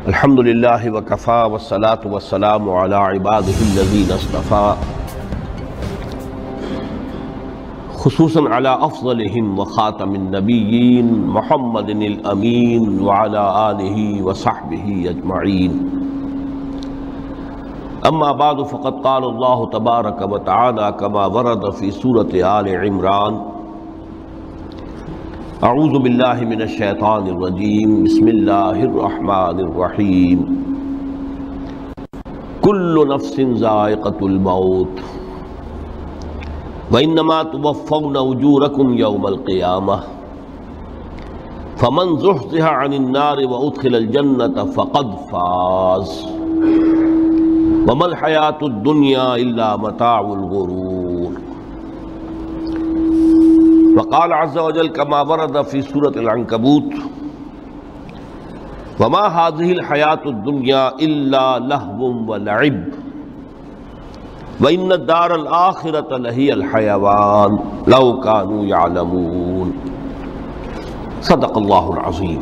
الحمد للہ وکفا والصلاة والسلام علی عباده الذین اصطفى خصوصاً علی افضلهم وخاتم النبیین محمد الامین وعلی آلہ وصحبہ اجمعین اما بعد فقد قال اللہ تبارک وتعالی کما ورد فی سورۃ آل عمران اعوذ باللہ من الشیطان الرجیم بسم اللہ الرحمن الرحیم کل نفس ذائقۃ الموت وانما توفون اجورکم یوم القیامہ فمن زحزح عن النار وادخل الجنۃ فقد فاز وما الحیاۃ الدنیا الا متاع الغرور وقال عز وجل كما ورد في سورة العنكبوت وما هذه الحياة الدنيا إلا لهو ولعب وإن الدار الآخرة لهي الحيوان لو كانوا يعلمون صدق الله العظيم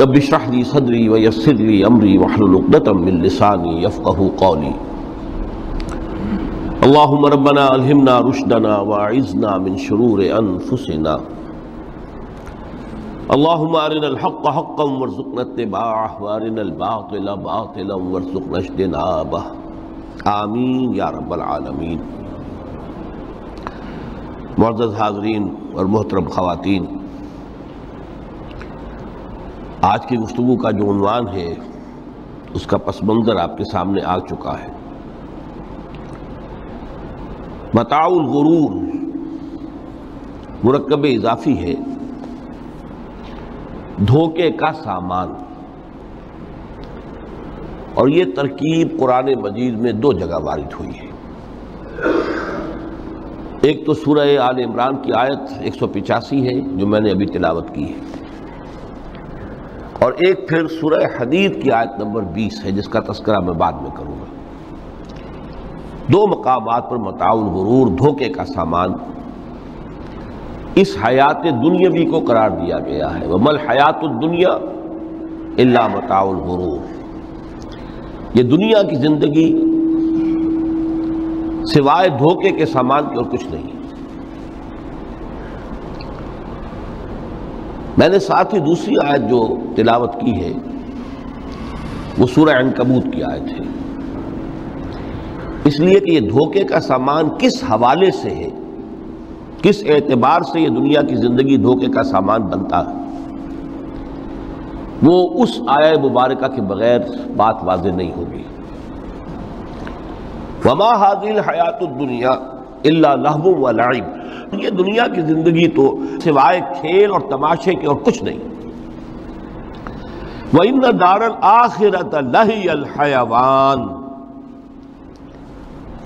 رب اشرح لي صدري ويسر لي أمري واحلل عقدة من لساني يفقهوا قولي اللہم ربنا الہمنا رشدنا واعذنا من شرور انفسنا اللہم ارنا الحق حقا وارزقنا اتباعہ وارنا الباطل باطلا وارزقنا اجتنابہ آمین یا رب العالمین۔ معزز حاضرین اور محترم خواتین، آج کی گفتگو کا جو عنوان ہے اس کا پس منظر آپ کے سامنے آ چکا ہے۔ متاع الغرور مرکب اضافی ہے، دھوکے کا سامان، اور یہ ترکیب قرآن مجید میں دو جگہ وارد ہوئی ہے۔ ایک تو سورہ آل عمران کی آیت 185 ہے جو میں نے ابھی تلاوت کی ہے، اور ایک پھر سورہ حدید کی آیت نمبر 20 ہے جس کا تذکرہ میں بعد میں کروں گا۔ دو مقامات پر متاع الغرور، دھوکے کا سامان، اس حیات دنیاوی کو قرار دیا گیا ہے۔ وَمَا الْحَيَاةُ الدُّنْيَا إِلَّا مَتَاعُ الْغُرُورِ، یہ دنیا کی زندگی سوائے دھوکے کے سامان کے اور کچھ نہیں۔ میں نے ساتھ ہی دوسری آیت جو تلاوت کی ہے وہ سورہ عنکبوت کی آیت ہے، اس لیے کہ یہ دھوکے کا سامان کس حوالے سے ہے، کس اعتبار سے یہ دنیا کی زندگی دھوکے کا سامان بنتا ہے، وہ اس آیہ مبارکہ کے بغیر بات واضح نہیں ہوگی۔ وَمَا هَذِهِ الْحَيَاةُ الدُّنْيَا إِلَّا لَهْوٌ وَلَعِبٌ، یہ دنیا کی زندگی تو سوائے کھیل اور تماشے کے اور کچھ نہیں۔ وَإِنَّ دَارَ الْآخِرَةَ لَهِيَ الْحَيَوَانُ،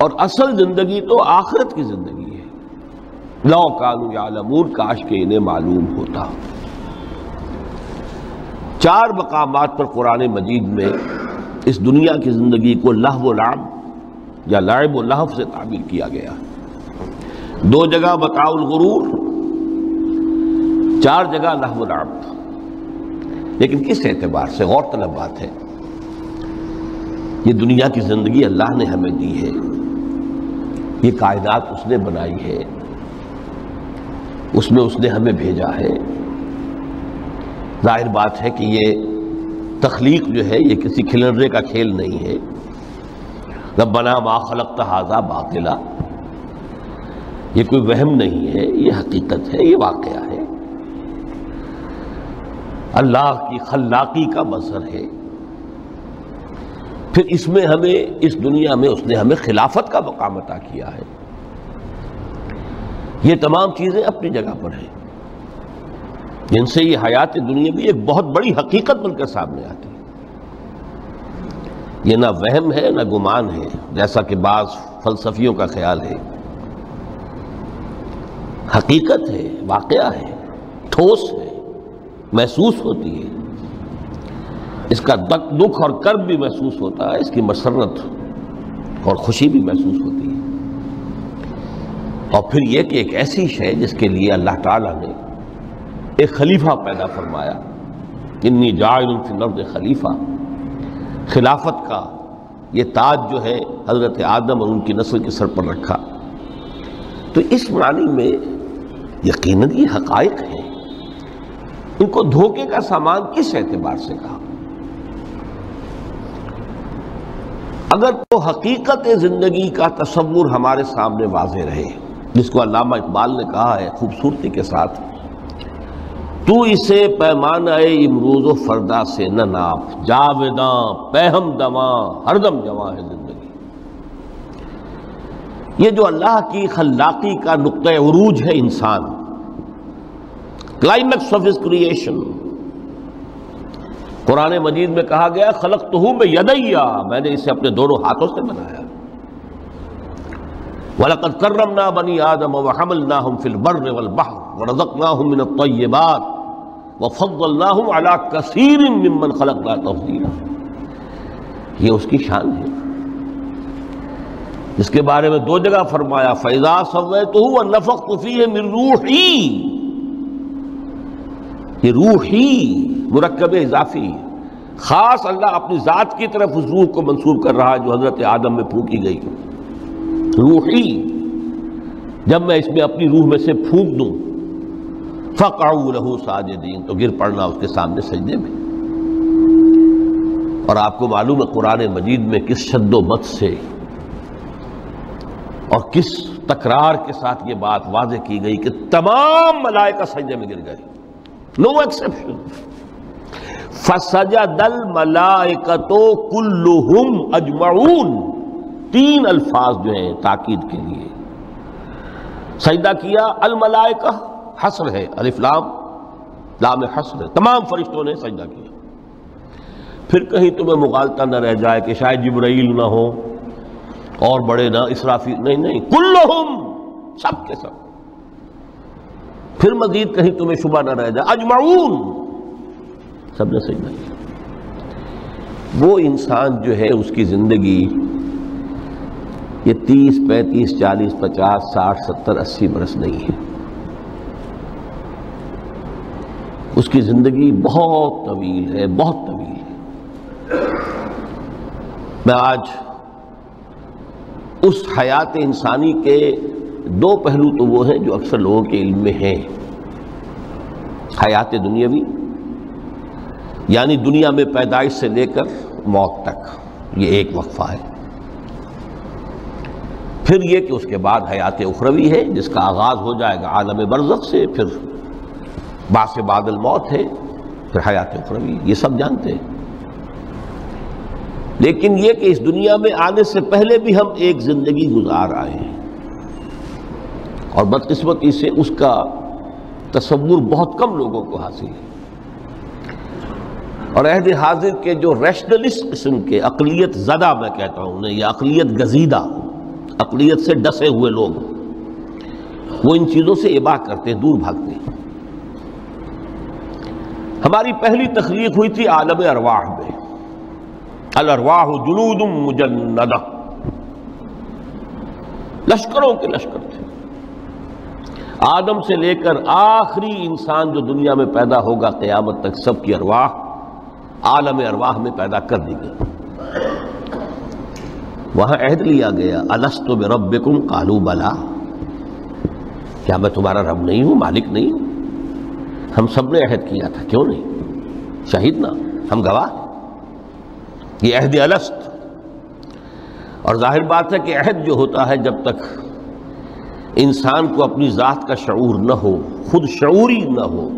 اور اصل زندگی تو آخرت کی زندگی ہے۔ لو کانوا یعلمون، کاش کہ انہیں معلوم ہوتا۔ چار مقامات پر قرآن مجید میں اس دنیا کی زندگی کو لہو و لعب یا لعب و لہو سے تعبیر کیا گیا۔ دو جگہ متاع الغرور، چار جگہ لہو و لعب۔ لیکن کس اعتبار سے؟ غور طلب بات ہے۔ یہ دنیا کی زندگی اللہ نے ہمیں دی ہے، یہ کائنات اس نے بنائی ہے، اس میں اس نے ہمیں بھیجا ہے۔ ظاہر بات ہے کہ یہ تخلیق جو ہے یہ کسی کھلنرے کا کھیل نہیں ہے۔ ربنا ما خلقت ھذا باطلا، یہ کوئی وہم نہیں ہے، یہ حقیقت ہے، یہ واقعہ ہے، اللہ کی خلاقی کا مظہر ہے۔ پھر اس میں ہمیں، اس دنیا میں اس نے ہمیں خلافت کا مقام عطا کیا ہے۔ یہ تمام چیزیں اپنی جگہ پر ہیں، جن سے یہ حیات دنیا بھی ایک بہت بڑی حقیقت بن کر سامنے آتی ہے۔ یہ نہ وہم ہے نہ گمان ہے جیسا کہ بعض فلسفیوں کا خیال ہے، حقیقت ہے، واقعہ ہے، ٹھوس ہے، محسوس ہوتی ہے، اس کا دکھ اور کرب بھی محسوس ہوتا ہے، اس کی مسرت اور خوشی بھی محسوس ہوتی ہے۔ اور پھر یہ کہ ایک ایسی شے جس کے لیے اللہ تعالیٰ نے ایک خلیفہ پیدا فرمایا، انی جاعل فی الارض خلیفہ، خلافت کا یہ تاج جو ہے حضرت آدم اور ان کی نسل کے سر پر رکھا۔ تو اس معنی میں یقیناً یہ حقائق ہیں، ان کو دھوکے کا سامان کس اعتبار سے کہا؟ اگر تو حقیقت زندگی کا تصور ہمارے سامنے واضح رہے، جس کو علامہ اقبال نے کہا ہے خوبصورتی کے ساتھ، تو اسے پیمانہ امروز و فردا سے نہ ناپ، جاویداں پہم دواں ہر دم جواں ہے زندگی۔ یہ جو اللہ کی خلاقی کا نقطہ عروج ہے انسان، کلائمیکس آف ہز کریشن، قرآن مجید میں کہا گیا خلقتہ بیدی، میں نے اسے اپنے دونوں ہاتھوں سے بنایا۔ وَلَقَدْ كَرَّمْنَا بَنِي آدَمَ وَحَمَلْنَاهُمْ فِي الْبَرِّ وَالْبَحْرِ وَرَزَقْنَاهُمْ مِنَ الطَّيِّبَاتِ وَفَضَّلْنَاهُمْ عَلَى كَثِيرٍ مِّمَّنْ خَلَقْنَا تَفْضِيلًا۔ یہ اس کی شان ہے، اس کے بارے میں دو جگہ فرمایا فَإِذَا سَوَّيْتُهُ وَنَفَخْتُ فِيهِ مِن رُوحِي، یہ روحی مرکب اضافی، خاص اللہ اپنی ذات کی طرف اس روح کو منسوب کر رہا ہے جو حضرت آدم میں پھونکی گئی، روحی۔ جب میں اس میں اپنی روح میں سے پھونک دوں فَقَعُوا لَهُ سَاجِدِينَ، تو گر پڑنا اس کے سامنے سجدے میں۔ اور آپ کو معلوم ہے قرآن مجید میں کس شد و مت سے اور کس تکرار کے ساتھ یہ بات واضح کی گئی کہ تمام ملائکہ سجدے میں گر گئے، نو ایکسیپشن۔ فَسَجَدَ الْمَلَائِكَةُ كُلُّهُمْ أَجْمَعُونَ، تین الفاظ جو ہیں تاکید کے لیے، سجدہ کیا الملائکہ، حصر ہے، الف لام لام حصر ہے، تمام فرشتوں نے سجدہ کیا۔ پھر کہیں تمہیں مغالطہ نہ رہ جائے کہ شاید جبرائیل نہ ہو اور بڑے نہ اسرافیل، نہیں، کلہم، سب کے سب۔ پھر مزید کہیں تمہیں شبہ نہ رہ جائے اجمعون، سب نے سجدہ کیا۔ وہ انسان جو ہے اس کی زندگی یہ 30 35 40 50 60 70 80 برس نہیں ہے، اس کی زندگی بہت طویل ہے، بہت طویل ہے۔ میں آج اس حیات انسانی کے دو پہلو تو وہ ہیں جو اکثر لوگوں کے علم میں ہیں، حیات دنیاوی یعنی دنیا میں پیدائش سے لے کر موت تک، یہ ایک وقفہ ہے۔ پھر یہ کہ اس کے بعد حیات اخروی ہے جس کا آغاز ہو جائے گا عالم برزخ سے، پھر بعث بعد الموت ہے، پھر حیات اخروی، یہ سب جانتے ہیں۔ لیکن یہ کہ اس دنیا میں آنے سے پہلے بھی ہم ایک زندگی گزار آئے ہیں، اور بدقسمتی سے اس کا تصور بہت کم لوگوں کو حاصل ہے۔ اور عہد حاضر کے جو ریشنلسٹ قسم کے عقلیت زدہ میں کہتا ہوں انہیں، یا عقلیت گزیدہ، عقلیت سے ڈسے ہوئے لوگ، وہ ان چیزوں سے اباع کرتے ہیں، دور بھاگتے ہیں۔ ہماری پہلی تخلیق ہوئی تھی عالم ارواح میں، الارواح جنود مجندہ، لشکروں کے لشکر تھے۔ آدم سے لے کر آخری انسان جو دنیا میں پیدا ہوگا قیامت تک، سب کی ارواح عالم ارواح میں پیدا کر دی گئی۔ وہاں عہد لیا گیا الست بربکم قالوا بلا، کیا میں تمہارا رب نہیں ہوں، مالک نہیں ہوں؟ ہم سب نے عہد کیا تھا، کیوں نہیں؟ شہید نہ ہم گواہ، یہ عہد الست۔ اور ظاہر بات ہے کہ عہد جو ہوتا ہے جب تک انسان کو اپنی ذات کا شعور نہ ہو، خود شعوری نہ ہو،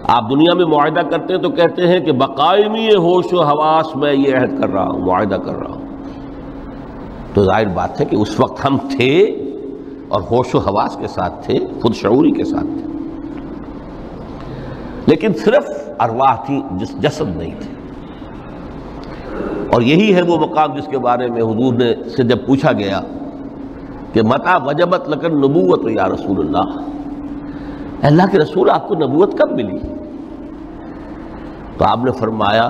آپ دنیا میں معاہدہ کرتے ہیں تو کہتے ہیں کہ بقائمی ہوش و حواس میں یہ عہد کر رہا ہوں، معاہدہ کر رہا ہوں، تو ظاہر بات ہے کہ اس وقت ہم تھے اور ہوش و حواس کے ساتھ تھے، خود شعوری کے ساتھ تھے، لیکن صرف ارواح تھی، جسد نہیں تھے۔ اور یہی ہے وہ مقام جس کے بارے میں حضور نے سے جب پوچھا گیا کہ متى وجبت لک النبوۃ یا رسول اللہ کے رسول آپ کو نبوت کب ملی؟ تو آپ نے فرمایا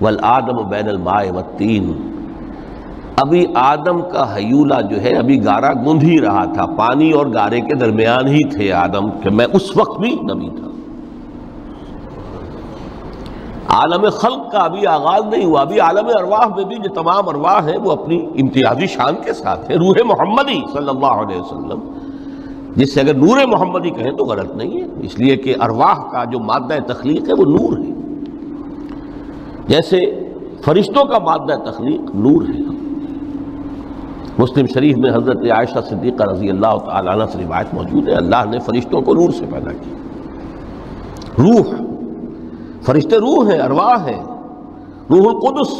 والآدم بین الماء والتین، ابھی آدم کا حیولہ جو ہے ابھی گارا گوندھ ہی رہا تھا، پانی اور گارے کے درمیان ہی تھے آدم، کہ میں اس وقت بھی نبی تھا۔ عالم خلق کا ابھی آغاز نہیں ہوا، ابھی عالم ارواح میں بھی جو تمام ارواح ہیں وہ اپنی امتیازی شان کے ساتھ ہیں۔ روح محمدی صلی اللہ علیہ وسلم، جس سے اگر نور محمدی کہیں تو غلط نہیں ہے، اس لیے کہ ارواح کا جو مادہ تخلیق ہے وہ نور ہے، جیسے فرشتوں کا مادہ تخلیق نور ہے۔ مسلم شریف میں حضرت عائشہ صدیقہ رضی اللہ تعالی عنہ سے روایت موجود ہے، اللہ نے فرشتوں کو نور سے پیدا کیا۔ روح، فرشتے روح ہیں، ارواح ہیں، روح القدس،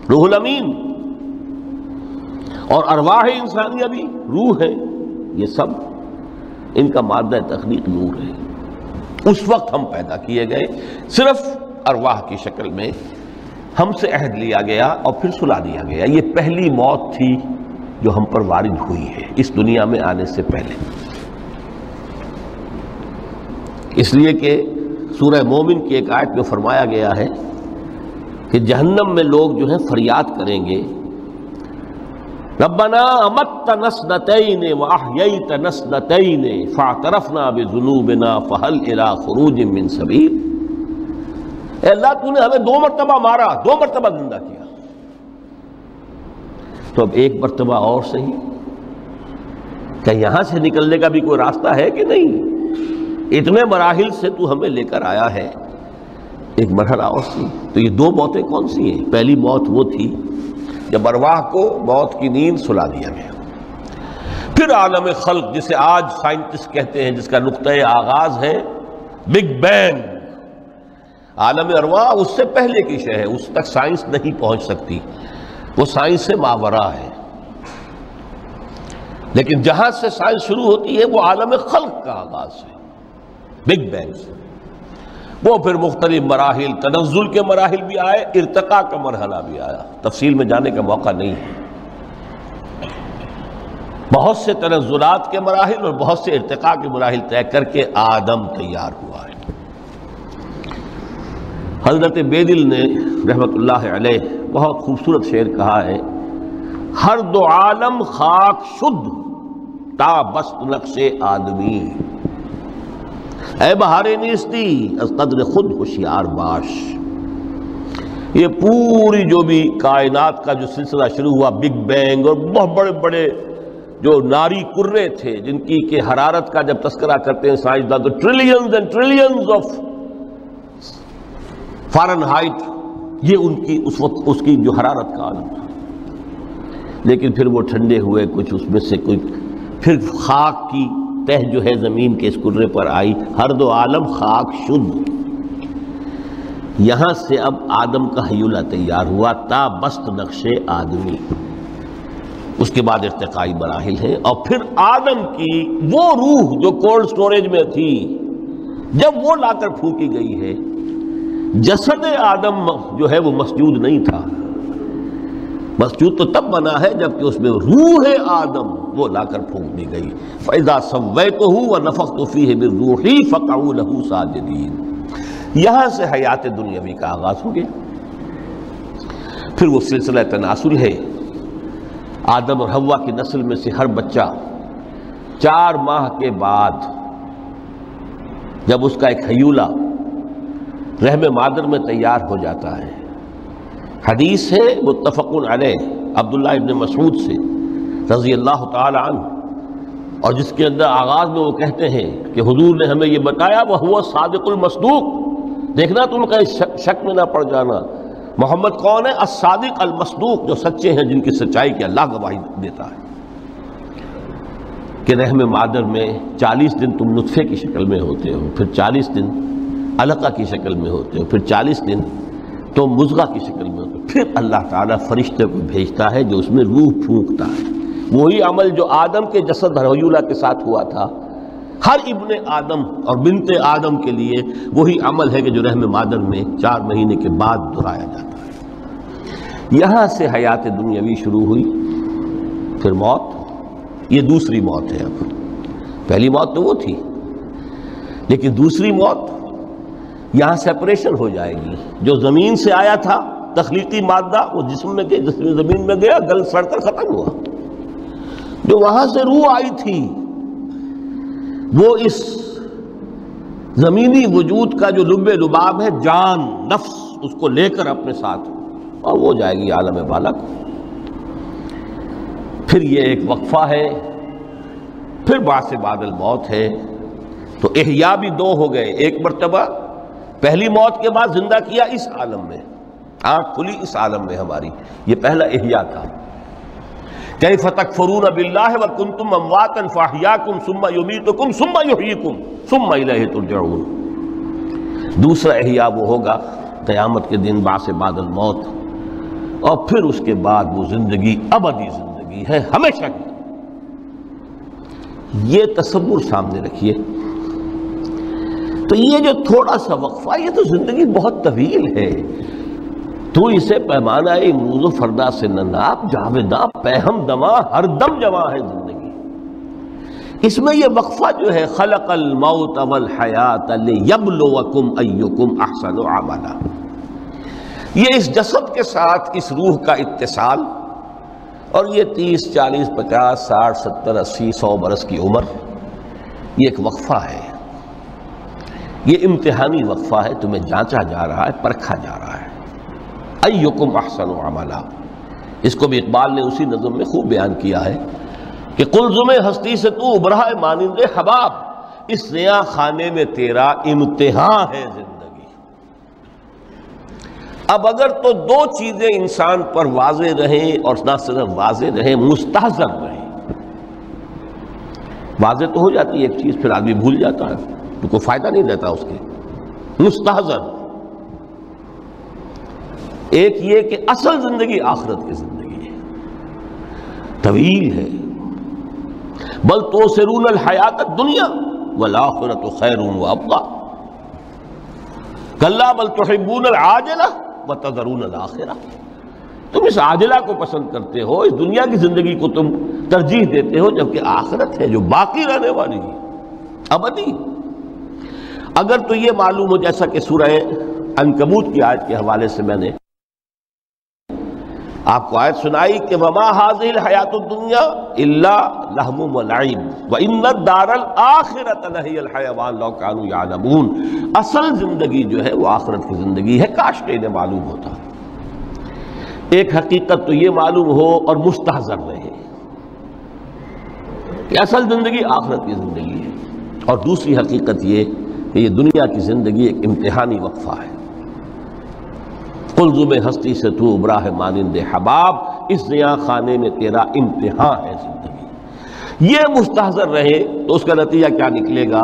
روح الامین، اور ارواح انسانیہ بھی روح ہے، یہ سب ان کا مادہ تخلیق نور ہے۔ اس وقت ہم پیدا کیے گئے، صرف ارواح کی شکل میں ہم سے عہد لیا گیا اور پھر سلا دیا گیا۔ یہ پہلی موت تھی جو ہم پر وارد ہوئی ہے اس دنیا میں آنے سے پہلے، اس لیے کہ سورہ مومن کی ایک آیت میں فرمایا گیا ہے کہ جہنم میں لوگ جو ہیں فریاد کریں گے، ربنا امتنا اثنتین واحییتنا اثنتین فاعترفنا بذنوبنا فہل الی خروج من سبیل۔ اے اللہ تو نے ہمیں 2 مرتبہ مارا، 2 مرتبہ زندہ کیا، تو اب 1 مرتبہ اور صحیح، کہ یہاں سے نکلنے کا بھی کوئی راستہ ہے کہ نہیں؟ اتنے مراحل سے تو ہمیں لے کر آیا ہے، ایک مرحلہ اور سی۔ تو یہ 2 موتیں کون سی ہیں؟ پہلی موت وہ تھی جب ارواح کو موت کی نیند سلا دیا گیا۔ پھر عالم خلق، جسے آج سائنٹسٹ کہتے ہیں، جس کا نقطۂ آغاز ہے بگ بینگ، عالم ارواح اس سے پہلے کی شے ہے، اس تک سائنس نہیں پہنچ سکتی، وہ سائنس سے ماورا ہے۔ لیکن جہاں سے سائنس شروع ہوتی ہے وہ عالم خلق کا آغاز ہے، بگ بینگ سے۔ وہ پھر مختلف مراحل، تنزل کے مراحل بھی آئے، ارتقاء کا مرحلہ بھی آیا، تفصیل میں جانے کا موقع نہیں ہے۔ بہت سے تنزلات کے مراحل اور بہت سے ارتقاء کے مراحل طے کر کے آدم تیار ہوا ہے۔ حضرت بیدل نے رحمت اللہ علیہ بہت خوبصورت شعر کہا ہے، ہر 2 عالم خاک شد تا بست نقش آدمی، اے بہار نیستی از قدر خود ہوشیار باش۔ یہ پوری جو بھی کائنات کا جو سلسلہ شروع ہوا، بگ بینگ، اور بہت بڑے بڑے جو ناری کرے تھے جن کی کہ حرارت کا جب تذکرہ کرتے ہیں سائنسدان تو trillions and trillions of foreign height, یہ ان کی اس وقت اس کی جو حرارت کا عالم تھا۔ لیکن پھر وہ ٹھنڈے ہوئے، کچھ اس میں سے کچھ، پھر خاک کی تہ جو ہے زمین کے اس کرے پر آئی، ہر 2 عالم خاک شد۔ یہاں سے اب آدم کا حیولہ تیار ہوا، تا بست نقش آدمی۔ اس کے بعد ارتقائی مراحل ہیں، اور پھر آدم کی وہ روح جو کولڈ سٹوریج میں تھی، جب وہ لا کر پھونکی گئی ہے، جسد آدم جو ہے وہ مسجود نہیں تھا، مسجود تو تب بنا ہے جبکہ اس میں روح آدم وہ لا کر پھونک دی گئی۔ فَإِذَا سَوَّيْتُهُ وَنَفَخْتُ فِيهِ مِن رُوحِي فَقَعُوا لَهُ سَاجِدِينَ۔ یہاں سے حیات دنیاوی کا آغاز ہو گیا۔ پھر وہ سلسلہ تناسل ہے، آدم اور حوا کی نسل میں سے ہر بچہ 4 ماہ کے بعد جب اس کا ایک حیولہ رحم مادر میں تیار ہو جاتا ہے، حدیث ہے متفق علیہ عبداللہ ابن مسعود سے رضی اللہ تعالی عنہ، اور جس کے اندر آغاز میں وہ کہتے ہیں کہ حضور نے ہمیں یہ بتایا، وَهُوَ الصَّادِقُ الْمَصْدُوقُ، دیکھنا تم کہیں شک میں نہ پڑ جانا، محمد کون ہے؟ الصادق المصدوق، جو سچے ہیں، جن کی سچائی کی اللہ گواہی دیتا ہے، کہ رحم مادر میں 40 دن تم نطفے کی شکل میں ہوتے ہو، پھر 40 دن علقہ کی شکل میں ہوتے ہو، پھر 40 دن تو مضغہ کی شکل میں ہوتے ہو، پھر اللہ تعالیٰ فرشتے کو بھیجتا ہے جو اس میں روح پھونکتا ہے۔ وہی عمل جو آدم کے جسد حیولہ کے ساتھ ہوا تھا، ہر ابن آدم اور بنت آدم کے لیے وہی عمل ہے کہ جو رحم مادر میں 4 مہینے کے بعد دہرایا جاتا ہے۔ یہاں سے حیات دنیاوی شروع ہوئی، پھر موت، یہ دوسری موت ہے۔ اب پہلی موت تو وہ تھی، لیکن دوسری موت یہاں سیپریشن ہو جائے گی، جو زمین سے آیا تھا تخلیقی مادہ وہ جسم میں گیا، جسم زمین میں گیا، گل سڑ کر ختم ہوا۔ جو وہاں سے روح آئی تھی وہ اس زمینی وجود کا جو لب لباب ہے، جان نفس، اس کو لے کر اپنے ساتھ، اور وہ جائے گی عالم بالا کو۔ پھر یہ ایک وقفہ ہے، پھر بعث بعد الموت ہے۔ تو احیاء بھی دو ہو گئے، ایک مرتبہ پہلی موت کے بعد زندہ کیا اس عالم میں، آنکھ کھلی اس عالم میں ہماری، یہ پہلا احیاء تھا۔ کیف تکفرون باللہ وکنتم امواتا فاحیاکم ثم یمیتکم ثم یحییکم ثم الیہ ترجعون۔ دوسرا احیاء وہ ہوگا قیامت کے دن، بعث بعد الموت، اور پھر اس کے بعد وہ زندگی ابدی زندگی ہے، ہمیشہ کی۔ یہ تصور سامنے رکھیے۔ تو یہ جو تھوڑا سا وقفہ، یہ تو زندگی بہت طویل ہے، تو اسے پیمانہ امروز و فردا سے نہ ناپ، جاوداں پہم دماں ہر دم جواں ہے زندگی۔ اس میں یہ وقفہ جو ہے، خلق الموت والحیات لیبلوکم ایکم احسن عملا، یہ اس جسد کے ساتھ اس روح کا اتصال، اور یہ 30 40 50 60 70 80 100 برس کی عمر، یہ ایک وقفہ ہے، یہ امتحانی وقفہ ہے، تمہیں جانچا جا رہا ہے، پرکھا جا رہا ہے۔ ایکم احسن عملا، اس کو بھی اقبال نے اسی نظم میں خوب بیان کیا ہے کہ قلزم ہستی سے تو ابھرا ہے مانند حباب، اس زیاں خانے میں تیرا امتحان ہے زندگی۔ اب اگر تو دو چیزیں انسان پر واضح رہیں، اور نہ صرف واضح رہیں، مستحضر رہیں۔ واضح تو ہو جاتی ہے ایک چیز، پھر آدمی بھول جاتا ہے، تو کوئی فائدہ نہیں دیتا اس کے۔ مستحضر ایک یہ کہ اصل زندگی آخرت کی زندگی ہے، طویل ہے۔ بل توسرون الحیات الدنیا والآخرۃ خیر وابقیٰ، کلا بل تحبون العاجلہ وتذرون الآخرہ، تم اس عاجلہ کو پسند کرتے ہو، اس دنیا کی زندگی کو تم ترجیح دیتے ہو، جبکہ آخرت ہے جو باقی رہنے والی ہے، ابدی۔ اگر تو یہ معلوم ہو، جیسا کہ سورہ عنکبوت کی آیت کے حوالے سے میں نے آپ کو آیت سنائی کہ وَمَا هَذِهِ الْحَيَاةُ الدُّنْيَا إِلَّا لَهْوٌ وَلَعِبٌ وَإِنَّ الدَّارَ الْآخِرَةَ لَهِيَ الْحَيَوَانُ لَوْ كَانُوا يَعْلَمُونَ، اصل زندگی جو ہے وہ آخرت کی زندگی ہے، کاش کہ انہیں معلوم ہوتا۔ ایک حقیقت تو یہ معلوم ہو اور مستحضر رہے کہ اصل زندگی آخرت کی زندگی ہے، اور دوسری حقیقت یہ کہ یہ دنیا کی زندگی ایک امتحانی وقفہ ہے۔ قلزم ہستی سے تو ابھرا ہے مانند حباب، اس زیاں خانے میں تیرا امتحان ہے زندگی۔ یہ مستحضر رہے تو اس کا نتیجہ کیا نکلے گا؟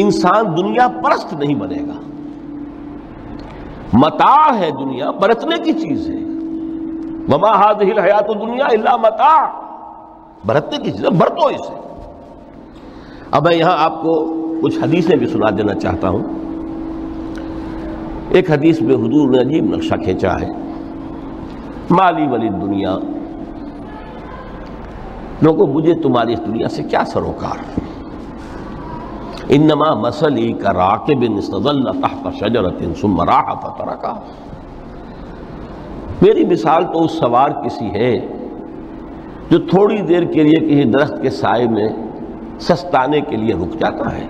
انسان دنیا پرست نہیں بنے گا۔ متاع ہے دنیا، برتنے کی چیز ہے۔ وما هذه الحیات الدنیا الا متاع، برتنے کی چیز ہے، برتو اسے۔ اب میں یہاں آپ کو کچھ حدیثیں بھی سنا دینا چاہتا ہوں۔ ایک حدیث میں حضور نے عجیب نقشہ کھینچا ہے، مالی ولی دنیا، لوگوں مجھے تمہاری اس دنیا سے کیا سروکار، انما مثلی کراکب استظل تحت شجرۃ ثم راح فترکھا، میری مثال تو اس سوار کسی ہے جو تھوڑی دیر کے لیے کسی درخت کے سائے میں سستانے کے لیے رک جاتا ہے۔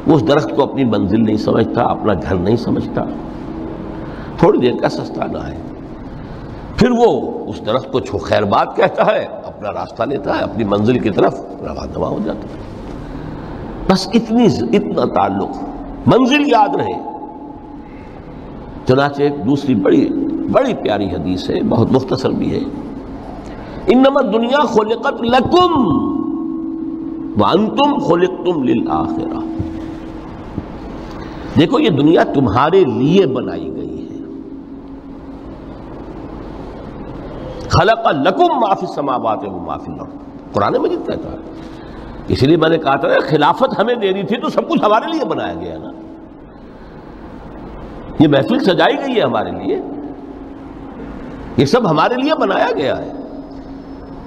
وہ اس درخت کو اپنی منزل نہیں سمجھتا، اپنا گھر نہیں سمجھتا، تھوڑی دیر کا سستانا ہے، پھر وہ اس درخت کو خیر بات کہتا ہے، اپنا راستہ لیتا ہے، اپنی منزل کی طرف رواں ہو جاتا ہے۔ بس اتنا تعلق، منزل یاد رہے۔ چنانچہ ایک دوسری بڑی پیاری حدیث ہے، بہت مختصر بھی ہے، انما الدنیا خلقت لکم وانتم خلقتم للآخرہ، دیکھو یہ دنیا تمہارے لیے بنائی گئی ہے۔ خلق لکم ما فی السماوات و ما فی الارض، قرآن مجید کہتا ہے۔ اس لیے میں نے کہا تھا خلافت ہمیں دینی تھی تو سب کچھ ہمارے لیے بنایا گیا نا، یہ محفل سجائی گئی ہے ہمارے لیے، یہ سب ہمارے لیے بنایا گیا ہے،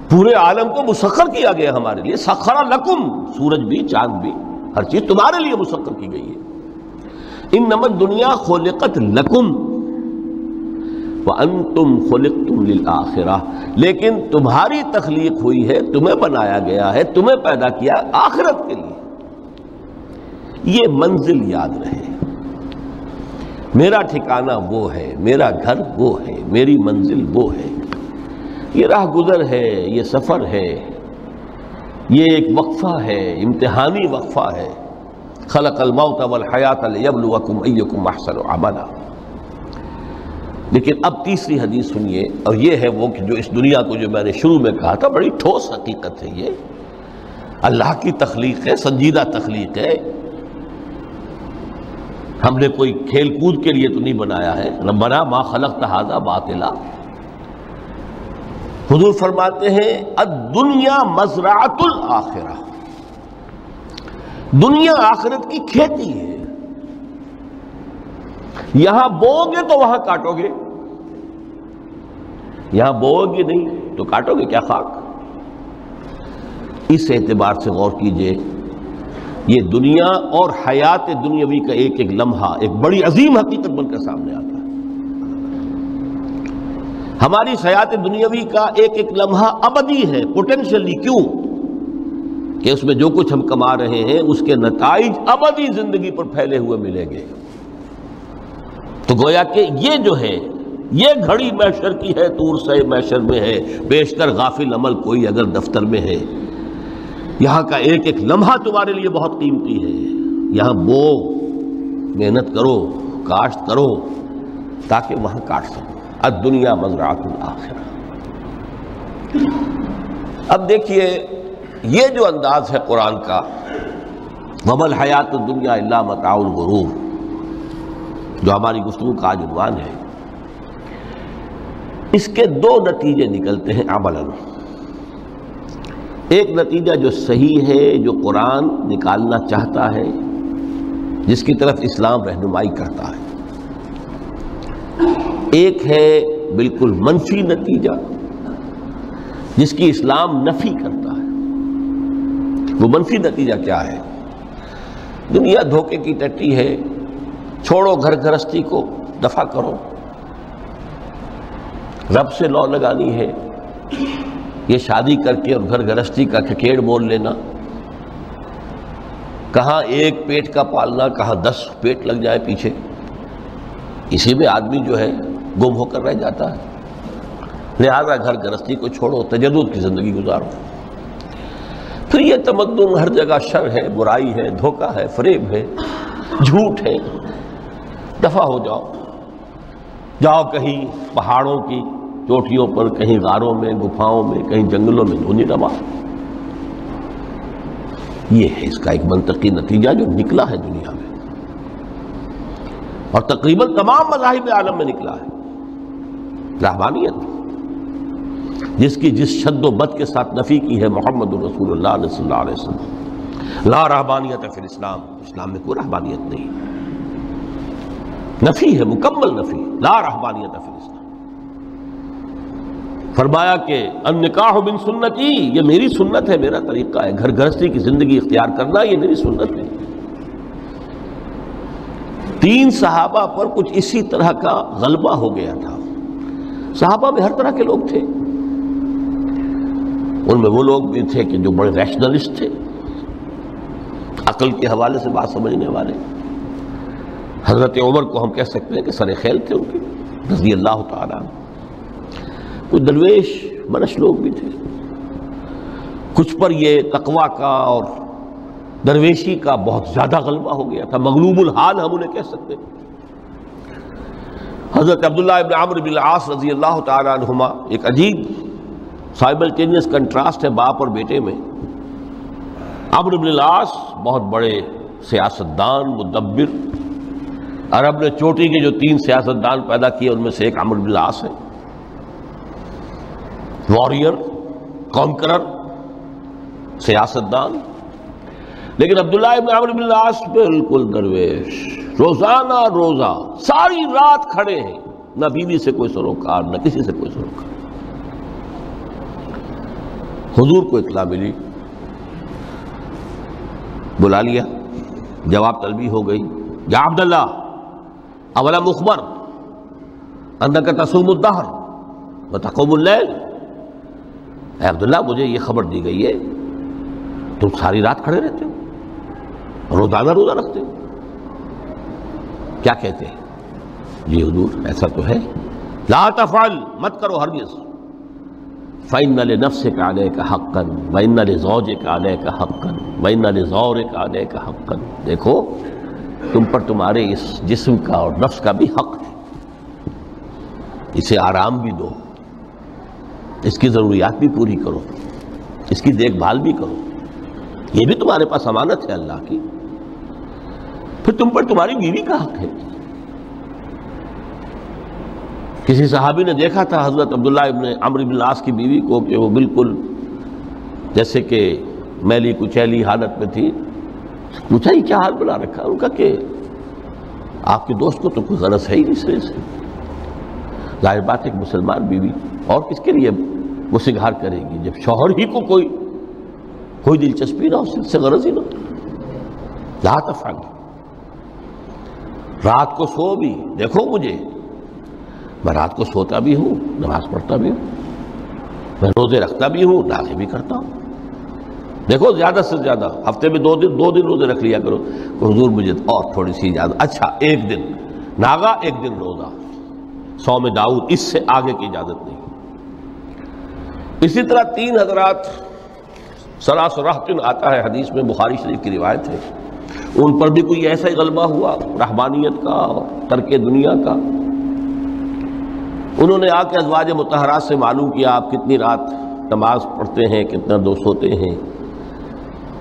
پورے عالم کو مسخر کیا گیا ہمارے لیے۔ سخر لکم، سورج بھی چاند بھی ہر چیز تمہارے لیے مسخر کی گئی ہے۔ انما الدنیا خلقت لکم، وَأَنْتُمْ خُلِقْتُمْ لِلْآخِرَةِ، لیکن تمہاری تخلیق ہوئی ہے، تمہیں بنایا گیا ہے، تمہیں پیدا کیا آخرت کے لیے۔ یہ منزل یاد رہے، میرا ٹھکانہ وہ ہے، میرا گھر وہ ہے، میری منزل وہ ہے، یہ راہ گزر ہے، یہ سفر ہے، یہ ایک وقفہ ہے، امتحانی وقفہ ہے۔ خلق الموت والحیات لیبلوکم ایکم احسن عملا۔ لیکن اب تیسری حدیث سنیے، اور یہ ہے وہ کہ جو اس دنیا کو جو میں نے شروع میں کہا تھا، بڑی ٹھوس حقیقت ہے، یہ اللہ کی تخلیق ہے، سنجیدہ تخلیق ہے، ہم نے کوئی کھیل کود کے لیے تو نہیں بنایا ہے۔ ربنا ما خلقت ھذا باطلا، حضور فرماتے ہیں الدنیا مزرعۃ الآخرہ، دنیا آخرت کی کھیتی ہے، یہاں بوؤ گے تو وہاں کاٹو گے، یہاں بوؤ گے نہیں تو کاٹو گے کیا خاک۔ اس اعتبار سے غور کیجئے، یہ دنیا اور حیات دنیاوی کا ایک ایک لمحہ ایک بڑی عظیم حقیقت بن کر سامنے آتا ہے۔ ہماری حیات دنیاوی کا ایک ایک لمحہ ابدی ہے پوٹینشلی، کیوں کہ اس میں جو کچھ ہم کما رہے ہیں اس کے نتائج ابدی زندگی پر پھیلے ہوئے ملیں گے۔ تو گویا کہ یہ جو ہے، یہ گھڑی محشر کی ہے، طور سے محشر میں ہے، بیشتر غافل عمل کوئی اگر دفتر میں ہے، یہاں کا ایک ایک لمحہ تمہارے لیے بہت قیمتی ہے، یہاں بو، محنت کرو، کاشت کرو تاکہ وہاں کاٹ سکو۔ الدنیا مزرعۃ الآخرہ۔ اب دیکھیے یہ جو انداز ہے قرآن کا، وَمَا الْحَيَاةُ الدُّنْيَا إِلَّا مَتَاعُ الْغُرُورِ، جو ہماری گفتگو کا آج عنوان ہے، اس کے دو نتیجے نکلتے ہیں عملاً۔ ایک نتیجہ جو صحیح ہے، جو قرآن نکالنا چاہتا ہے، جس کی طرف اسلام رہنمائی کرتا ہے، ایک ہے بالکل منفی نتیجہ جس کی اسلام نفی کرتا ہے۔ وہ منفی نتیجہ کیا ہے؟ دنیا دھوکے کی ٹٹی ہے، چھوڑو گھر گھرستی کو، دفع کرو، رب سے لو لگانی ہے، یہ شادی کر کے اور گھر گھرستی کا کھکیڑ مول لینا، کہاں ایک پیٹ کا پالنا، کہاں 10 پیٹ لگ جائے پیچھے، اسی میں آدمی جو ہے گم ہو کر رہ جاتا ہے۔ لہذا گھر گھرستی کو چھوڑو، تجدد کی زندگی گزارو۔ پھر یہ تمدن ہر جگہ شر ہے، برائی ہے، دھوکہ ہے، فریب ہے، جھوٹ ہے، دفع ہو جاؤ، جاؤ کہیں پہاڑوں کی چوٹیوں پر، کہیں غاروں میں، گپھاؤں میں، کہیں جنگلوں میں دھونی روا۔ یہ ہے اس کا ایک منطقی نتیجہ جو نکلا ہے دنیا میں، اور تقریباً تمام مذاہب عالم میں نکلا ہے۔ رہبانیت، جس کی جس شد و بد کے ساتھ نفی کی ہے محمد رسول اللہ صلی اللہ علیہ وسلم، لا رہبانیت فی الاسلام، اسلام میں کوئی رہبانیت نہیں، نفی ہے، مکمل نفی، لا رہبانیت فی الاسلام۔ فرمایا کہ النکاح من سنتی، یہ میری سنت ہے، میرا طریقہ ہے، گھر گھرستی کی زندگی اختیار کرنا یہ میری سنت ہے۔ 3 صحابہ پر کچھ اسی طرح کا غلبہ ہو گیا تھا۔ صحابہ میں ہر طرح کے لوگ تھے، ان میں وہ لوگ بھی تھے کہ جو بڑے ریشنلسٹ تھے، عقل کے حوالے سے بات سمجھنے والے۔ حضرت عمر کو ہم کہہ سکتے ہیں کہ سر خیل تھے ان کے، رضی اللہ تعالیٰ عنہ۔ کچھ درویش منش لوگ بھی تھے، کچھ پر یہ تقویٰ کا اور درویشی کا بہت زیادہ غلبہ ہو گیا تھا، مغلوب الحال ہم انہیں کہہ سکتے ہیں۔ حضرت عبداللہ ابن عمرو بن العاص رضی اللہ تعالیٰ عنہما، ایک عجیب سائملٹینیس کنٹراسٹ ہے باپ اور بیٹے میں۔ عمرو بن العاص بہت بڑے سیاستدان، مدبر، عرب نے چوٹی کے جو 3 سیاستدان پیدا کیے ان میں سے ایک عمرو بن العاص ہے، واریر، کانکرر، سیاستدان۔ لیکن عبداللہ ابن عمرو بن العاص بالکل درویش، روزانہ روزہ ساری رات کھڑے ہیں، نہ بیوی سے کوئی سروکار، نہ کسی سے کوئی سروکار۔ حضور کو اطلاع ملی، بلا لیا، جواب طلبی ہو گئی، یا عبداللہ اولم اخبر، انک تصوم الدہر وتقوم اللیل، اے عبداللہ مجھے یہ خبر دی گئی ہے تم ساری رات کھڑے رہتے ہو، روزانہ روزہ رکھتے ہو۔ کیا کہتے ہیں؟ جی حضور ایسا تو ہے۔ لا تفعل، مت کرو ہرگز۔ فإن لنفسك عليك حقا وإن لزوجك عليك حقا وإن لزورك عليك حقا، دیکھو تم پر تمہارے اس جسم کا اور نفس کا بھی حق ہے، اسے آرام بھی دو، اس کی ضروریات بھی پوری کرو، اس کی دیکھ بھال بھی کرو، یہ بھی تمہارے پاس امانت ہے اللہ کی۔ پھر تم پر تمہاری بیوی کا حق ہے۔ کسی صحابی نے دیکھا تھا حضرت عبداللہ ابن عمرو بن العاص کی بیوی کو کہ وہ بالکل جیسے کہ میلی کچیلی حالت میں تھی۔ پوچھا یہ کیا حال بنا رکھا؟ ان کا کہ آپ کے دوست کو تو کوئی غرض ہے ہی نہیں سرے سے۔ ظاہر بات ہے کہ مسلمان بیوی اور کس کے لیے وہ سنگھار کرے گی جب شوہر ہی کو کوئی دلچسپی نہ ہو، اس سے غرض ہی نہ ہو۔ لا تفعل، رات کو سو بھی، دیکھو مجھے میں رات کو سوتا بھی ہوں، نماز پڑھتا بھی ہوں، میں روزے رکھتا بھی ہوں، ناغے بھی کرتا ہوں۔ دیکھو زیادہ سے زیادہ ہفتے میں دو دن روزے رکھ لیا کرو، کہ حضور مجھے اور تھوڑی سی اجازت، اچھا ایک دن ناغا ایک دن روزہ، صوم داؤد، اس سے آگے کی اجازت نہیں۔ اسی طرح 3 حضرات سراس رہبتن آتا ہے حدیث میں، بخاری شریف کی روایت ہے، ان پر بھی کوئی ایسا ہی غلبہ ہوا رہبانیت کا اور ترک دنیا کا۔ انہوں نے آ کے ازواج مطہرات سے معلوم کیا آپ کتنی رات نماز پڑھتے ہیں، کتنا دو سوتے ہیں،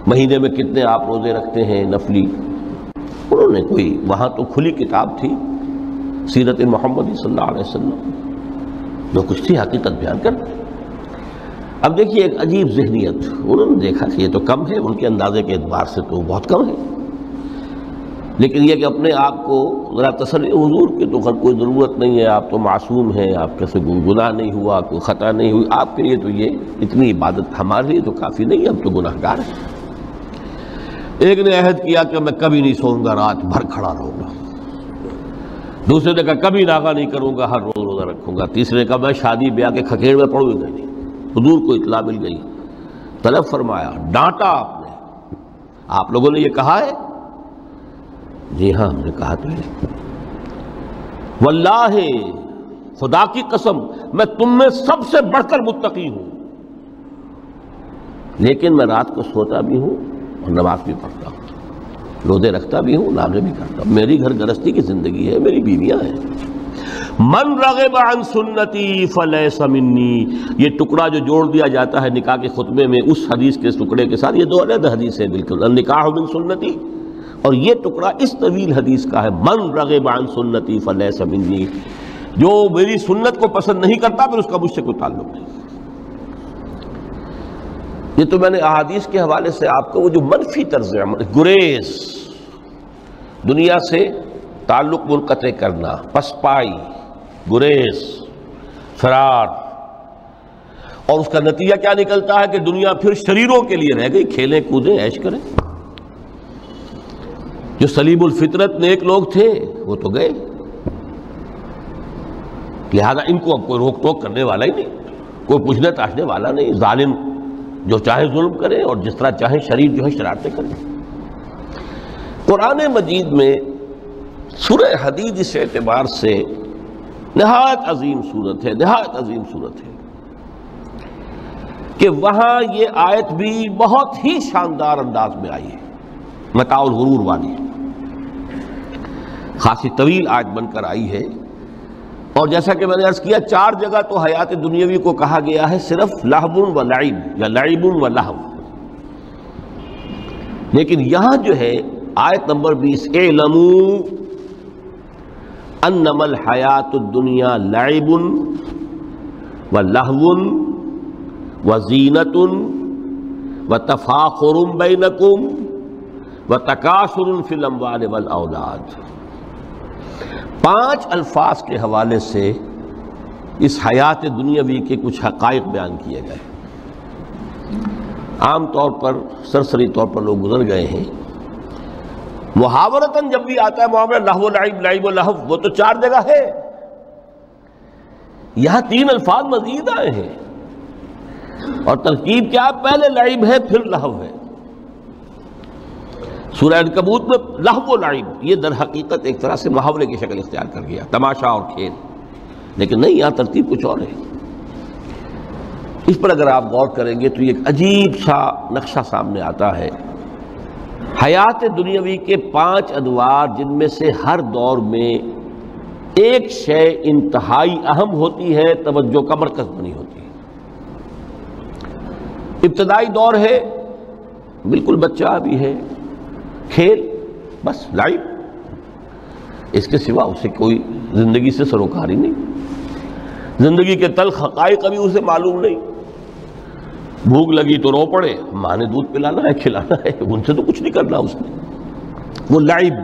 مہینے میں کتنے آپ روزے رکھتے ہیں نفلی۔ انہوں نے کوئی، وہاں تو کھلی کتاب تھی سیرت محمد صلی اللہ علیہ وسلم، جو کچھ تھی حقیقت بیان کرتے۔ اب دیکھیے ایک عجیب ذہنیت، انہوں نے دیکھا کہ یہ تو کم ہے، ان کے اندازے کے اعتبار سے تو بہت کم ہے، لیکن یہ کہ اپنے آپ کو ذرا تسلی، حضور کی تو کوئی ضرورت نہیں ہے، آپ تو معصوم ہیں، آپ کے سے گناہ نہیں ہوا، کوئی خطا نہیں ہوئی، آپ کے لیے تو یہ اتنی عبادت ہمارے لیے تو کافی نہیں، ہم تو گناہ گار ہیں۔ ایک نے عہد کیا کہ میں کبھی نہیں سوؤں گا، رات بھر کھڑا رہوں گا۔ دوسرے نے کہا کبھی ناغا نہیں کروں گا، ہر روز روزہ رکھوں گا۔ تیسرے نے کہا میں شادی بیاہ کے کھکیڑ میں پڑوں گا نہیں۔ حضور کو اطلاع مل گئی، طلب فرمایا، ڈانٹا آپ نے، آپ لوگوں نے یہ کہا ہے؟ جی ہاں ہم نے کہا تو ہے۔ واللہ، خدا کی قسم میں تم میں سب سے بڑھ کر متقی ہوں، لیکن میں رات کو سوتا بھی ہوں اور نماز بھی پڑھتا ہوں، روزے رکھتا بھی ہوں، ناغے بھی کرتا ہوں، میری گھر گرستی کی زندگی ہے، میری بیویاں ہیں۔ من رغب عن سنتی فلیس منی، یہ ٹکڑا جو جوڑ دیا جاتا ہے نکاح کے خطبے میں اس حدیث کے ٹکڑے کے ساتھ، یہ دو علیحدہ حدیث ہے بالکل، النکاح من سنتی، اور یہ ٹکڑا اس طویل حدیث کا ہے، من رغب عن سنتی فلیس منی، جو میری سنت کو پسند نہیں کرتا پھر اس کا مجھ سے کوئی تعلق نہیں۔ یہ تو میں نے احادیث کے حوالے سے آپ کو وہ جو منفی طرز عمل، گریز، دنیا سے تعلق منقطع کرنا، پسپائی، گریز، فرار، اور اس کا نتیجہ کیا نکلتا ہے کہ دنیا پھر شریروں کے لیے رہ گئی، کھیلیں کودیں عیش کریں۔ جو سلیم الفطرت نیک لوگ تھے وہ تو گئے، لہذا ان کو اب کوئی روک ٹوک کرنے والا ہی نہیں، کوئی پوچھنے تاشنے والا نہیں، ظالم جو چاہے ظلم کرے اور جس طرح چاہے شریر جو ہے شرارتیں کرے۔ قرآن مجید میں سورہ حدید اس اعتبار سے نہایت عظیم صورت ہے، نہایت عظیم صورت ہے کہ وہاں یہ آیت بھی بہت ہی شاندار انداز میں آئی ہے، متاع الغرور والی، خاصی طویل آیت بن کر آئی ہے، اور جیسا کہ میں نے عرض کیا 4 جگہ تو حیات دنیاوی کو کہا گیا ہے صرف لہو و لعب یا لعب و لہو، لیکن یہاں جو ہے آیت نمبر 20، اعلموا انما الحیات الدنیا لعب و لہو و زینت و تفاخر بینکم و تکاثر فی الاموال والاولاد۔ 5 الفاظ کے حوالے سے اس حیات دنیاوی کے کچھ حقائق بیان کیے گئے، عام طور پر سرسری طور پر لوگ گزر گئے ہیں۔ محاورتاً جب بھی آتا ہے معاملہ لہو و لعب، لعب و لہو، وہ تو 4 جگہ ہے، یہاں 3 الفاظ مزید آئے ہیں، اور ترکیب کیا؟ پہلے لعب ہے پھر لہو ہے۔ سورہ عنکبوت میں لہو و لعب یہ در حقیقت ایک طرح سے محاورے کی شکل اختیار کر گیا، تماشا اور کھیل، لیکن نہیں، یہاں ترتیب کچھ اور ہے۔ اس پر اگر آپ غور کریں گے تو یہ ایک عجیب سا نقشہ سامنے آتا ہے۔ حیات دنیاوی کے 5 ادوار، جن میں سے ہر دور میں ایک شے انتہائی اہم ہوتی ہے، توجہ کا مرکز بنی ہوتی ہے۔ ابتدائی دور ہے، بالکل بچہ بھی ہے، کھیل، بس لعب، اس کے سوا اسے کوئی زندگی سے سروکاری نہیں، زندگی کے تلخ حقائق ابھی اسے معلوم نہیں۔ بھوک لگی تو رو پڑے، ماں نے دودھ پلانا ہے، کھلانا ہے، ان سے تو کچھ نہیں کرنا اس نے، وہ لعب،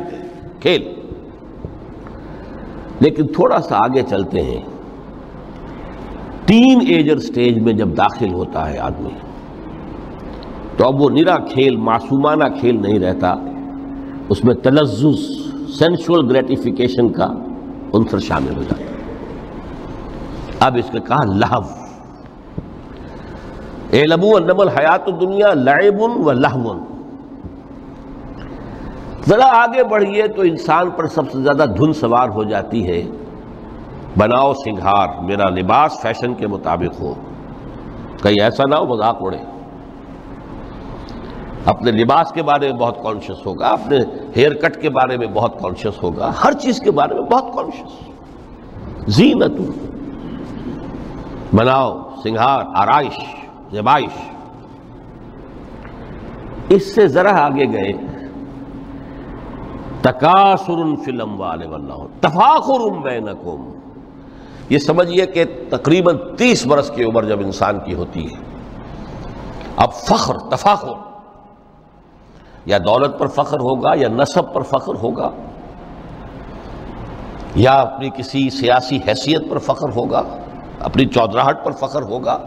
کھیل۔ لیکن تھوڑا سا آگے چلتے ہیں، ٹین ایجر سٹیج میں جب داخل ہوتا ہے آدمی، تو اب وہ نرا کھیل، معصومانہ کھیل نہیں رہتا، اس میں تلذذ، سینشول گریٹیفیکیشن کا عنصر شامل ہو جاتا ہے۔ اب اس نے کہا لہو، اعلموا انما الحیات الدنیا لعب و لہو۔ ذرا آگے بڑھیے تو انسان پر سب سے زیادہ دھن سوار ہو جاتی ہے، بناؤ سنگھار، میرا لباس فیشن کے مطابق ہو، کہیں ایسا نہ ہو مذاق اڑے۔ اپنے لباس کے بارے میں بہت کانشیس ہوگا، اپنے ہیئر کٹ کے بارے میں بہت کانشیس ہوگا، ہر چیز کے بارے میں بہت کانشیس۔ زینت، بناؤ سنگھار، آرائش، زیبائش۔ اس سے ذرا آگے گئے، تکاثر فی الاموال والانفس، تفاخر بینکم۔ یہ سمجھیے کہ تقریباً 30 برس کی عمر جب انسان کی ہوتی ہے، اب فخر، تفاخر، یا دولت پر فخر ہوگا، یا نسب پر فخر ہوگا، یا اپنی کسی سیاسی حیثیت پر فخر ہوگا، اپنی چودراہٹ پر فخر ہوگا۔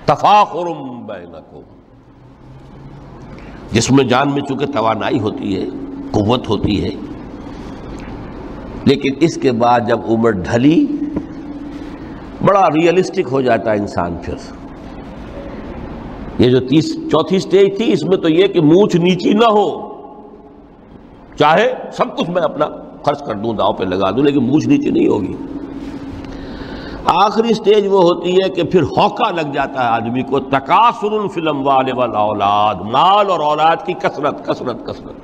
تفاخر بینکم، جس میں جان میں چونکہ توانائی ہوتی ہے، قوت ہوتی ہے، لیکن اس کے بعد جب عمر ڈھلی، بڑا ریئلسٹک ہو جاتا ہے انسان۔ پھر یہ جو 4تھی سٹیج تھی، اس میں تو یہ کہ مونچھ نیچی نہ ہو، چاہے سب کچھ میں اپنا خرچ کر دوں، داؤ پہ لگا دوں، لیکن مونچھ نیچی نہیں ہوگی۔ آخری سٹیج وہ ہوتی ہے کہ پھر ہوکا لگ جاتا ہے آدمی کو، تکاثر فی الاموال والاولاد، مال اور اولاد کی کثرت کثرت کثرت۔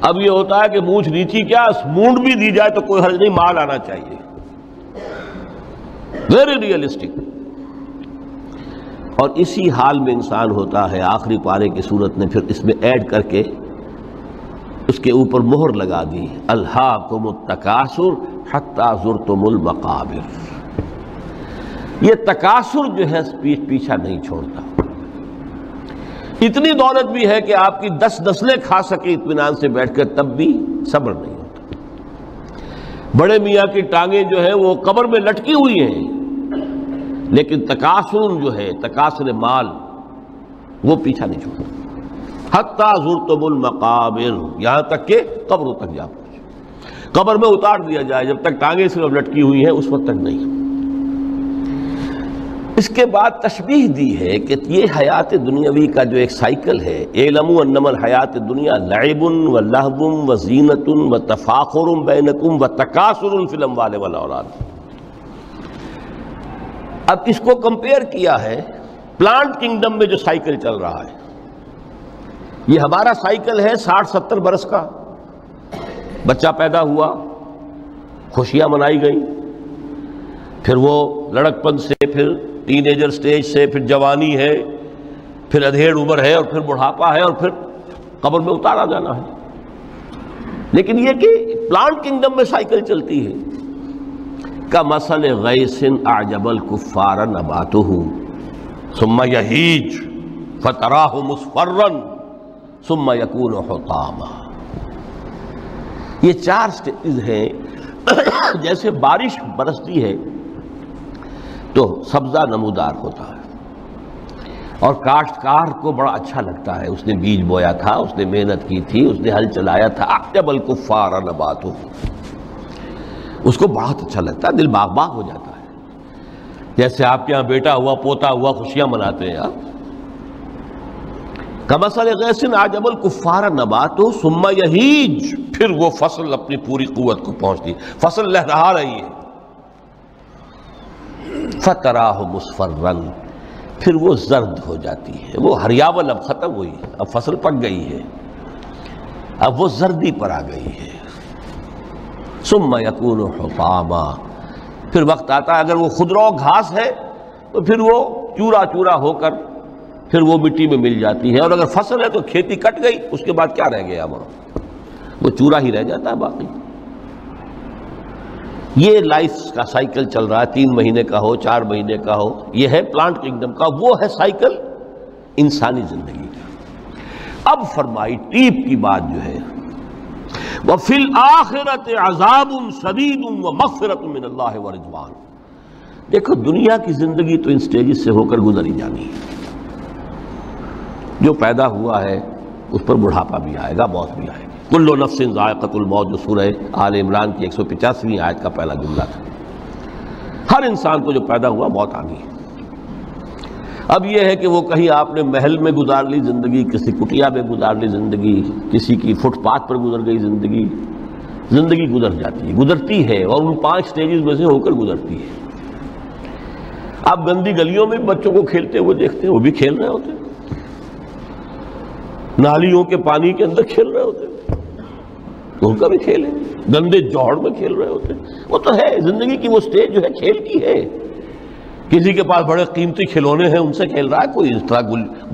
اب یہ ہوتا ہے کہ مونچھ نیچی کیا، مونڈ بھی دی جائے تو کوئی حرج نہیں، مال آنا چاہیے، ویری ریئلسٹک۔ اور اسی حال میں انسان ہوتا ہے، آخری پارے کی صورت نے پھر اس میں ایڈ کر کے اس کے اوپر مہر لگا دی، الہاکم التکاثر حتی زرتم المقابر۔ یہ تکاثر جو ہے پیچھا نہیں چھوڑتا، اتنی دولت بھی ہے کہ آپ کی 10 نسلیں کھا سکے اطمینان سے بیٹھ کر، تب بھی صبر نہیں ہوتا۔ بڑے میاں کی ٹانگیں جو ہیں وہ قبر میں لٹکی ہوئی ہیں، لیکن تکاثر جو ہے، تکاثر مال، وہ پیچھا نہیں چھوڑتا۔ حتی زرتم المقابر، یہاں تک کہ قبروں تک جا پہنچے، قبر میں اتار دیا جائے، جب تک ٹانگیں صرف لٹکی ہوئی ہیں اس وقت تک نہیں۔ اس کے بعد تشبیہ دی ہے کہ یہ حیات دنیاوی کا جو ایک سائیکل ہے، اعلموا انما الحیات الدنیا لعب و لہو و زینت و تفاخر بینکم و تکاثر فی الاموال والاولاد۔ اب اس کو کمپیئر کیا ہے پلانٹ کنگڈم میں جو سائیکل چل رہا ہے۔ یہ ہمارا سائیکل ہے 60-70 برس کا، بچہ پیدا ہوا، خوشیاں منائی گئیں، پھر وہ لڑکپن سے، پھر ٹین ایجر سٹیج سے، پھر جوانی ہے، پھر ادھیڑ عمر ہے، اور پھر بڑھاپا ہے، اور پھر قبر میں اتارا جانا ہے۔ لیکن یہ کہ پلانٹ کنگڈم میں سائیکل چلتی ہے، کمثل غیث اعجب الکفار نباتہ ثم یہیج فتراہ مصفرا ثم یکون حطاما۔ یہ 4 سٹیج ہیں۔ جیسے بارش برستی ہے تو سبزہ نمودار ہوتا ہے، اور کاشتکار کو بڑا اچھا لگتا ہے، اس نے بیج بویا تھا، اس نے محنت کی تھی، اس نے ہل چلایا تھا، اعجب الکفار نباتہ، اس کو بہت اچھا لگتا ہے، دل باغ باغ ہو جاتا ہے۔ جیسے آپ کے یہاں بیٹا ہوا پوتا ہوا خوشیاں مناتے ہیں آپ. کمثل غیث اعجب الکفار نباتہ ثم یہیج، پھر وہ فصل اپنی پوری قوت کو پہنچتی، فصل لہرا رہی ہے. فتراہ مصفرا، پھر وہ زرد ہو جاتی ہے، وہ ہریاول اب ختم ہوئی، اب فصل پک گئی ہے، اب وہ زردی پر آ گئی ہے. ثم یکون حطاما، پھر وقت آتا ہے اگر وہ خضرو گھاس ہے تو پھر وہ چورا چورا ہو کر پھر وہ مٹی میں مل جاتی ہے، اور اگر فصل ہے تو کھیتی کٹ گئی، اس کے بعد کیا رہ گیا وہاں؟ وہ چورا ہی رہ جاتا ہے باقی. یہ لائف کا سائیکل چل رہا ہے، 3 مہینے کا ہو 4 مہینے کا ہو، یہ ہے پلانٹ کنگڈم کا، وہ ہے سائیکل انسانی زندگی کا. اب فرمائی ٹیپ کی بات جو ہے، وَفِي الْآخِرَةِ عَذَابٌ شَدِيدٌ وَمَغْفِرَةٌ مِّنَ اللَّهِ وَرِضْوَانٌ. دیکھو دنیا کی زندگی تو ان سٹیجز سے ہو کر گزر ہی جانی ہے. جو پیدا ہوا ہے اس پر بڑھاپا بھی آئے گا، موت بھی آئے گی. کل نفس ذائقۃ الموت، جو سورہ آل عمران کی 185ویں آیت کا پہلا جملہ تھا. ہر انسان کو جو پیدا ہوا موت آنی ہے. اب یہ ہے کہ وہ کہیں آپ نے محل میں گزار لی زندگی، کسی کٹیا میں گزار لی زندگی، کسی کی فٹ پاتھ پر گزر گئی زندگی. زندگی گزر جاتی ہے، گزرتی ہے، اور ان 5 سٹیجز میں سے ہو کر گزرتی ہے. آپ گندی گلیوں میں بچوں کو کھیلتے ہوئے دیکھتے ہیں، وہ بھی کھیل رہے ہوتے ہیں، نالیوں کے پانی کے اندر کھیل رہے ہوتے ہیں، ان کا بھی کھیل ہے. گندے جوہڑ میں کھیل رہے ہوتے ہیں. وہ تو ہے زندگی کی وہ سٹیج جو ہے کھیل کی ہے. کسی کے پاس بڑے قیمتی کھلونے ہیں، ان سے کھیل رہا ہے، کوئی اس طرح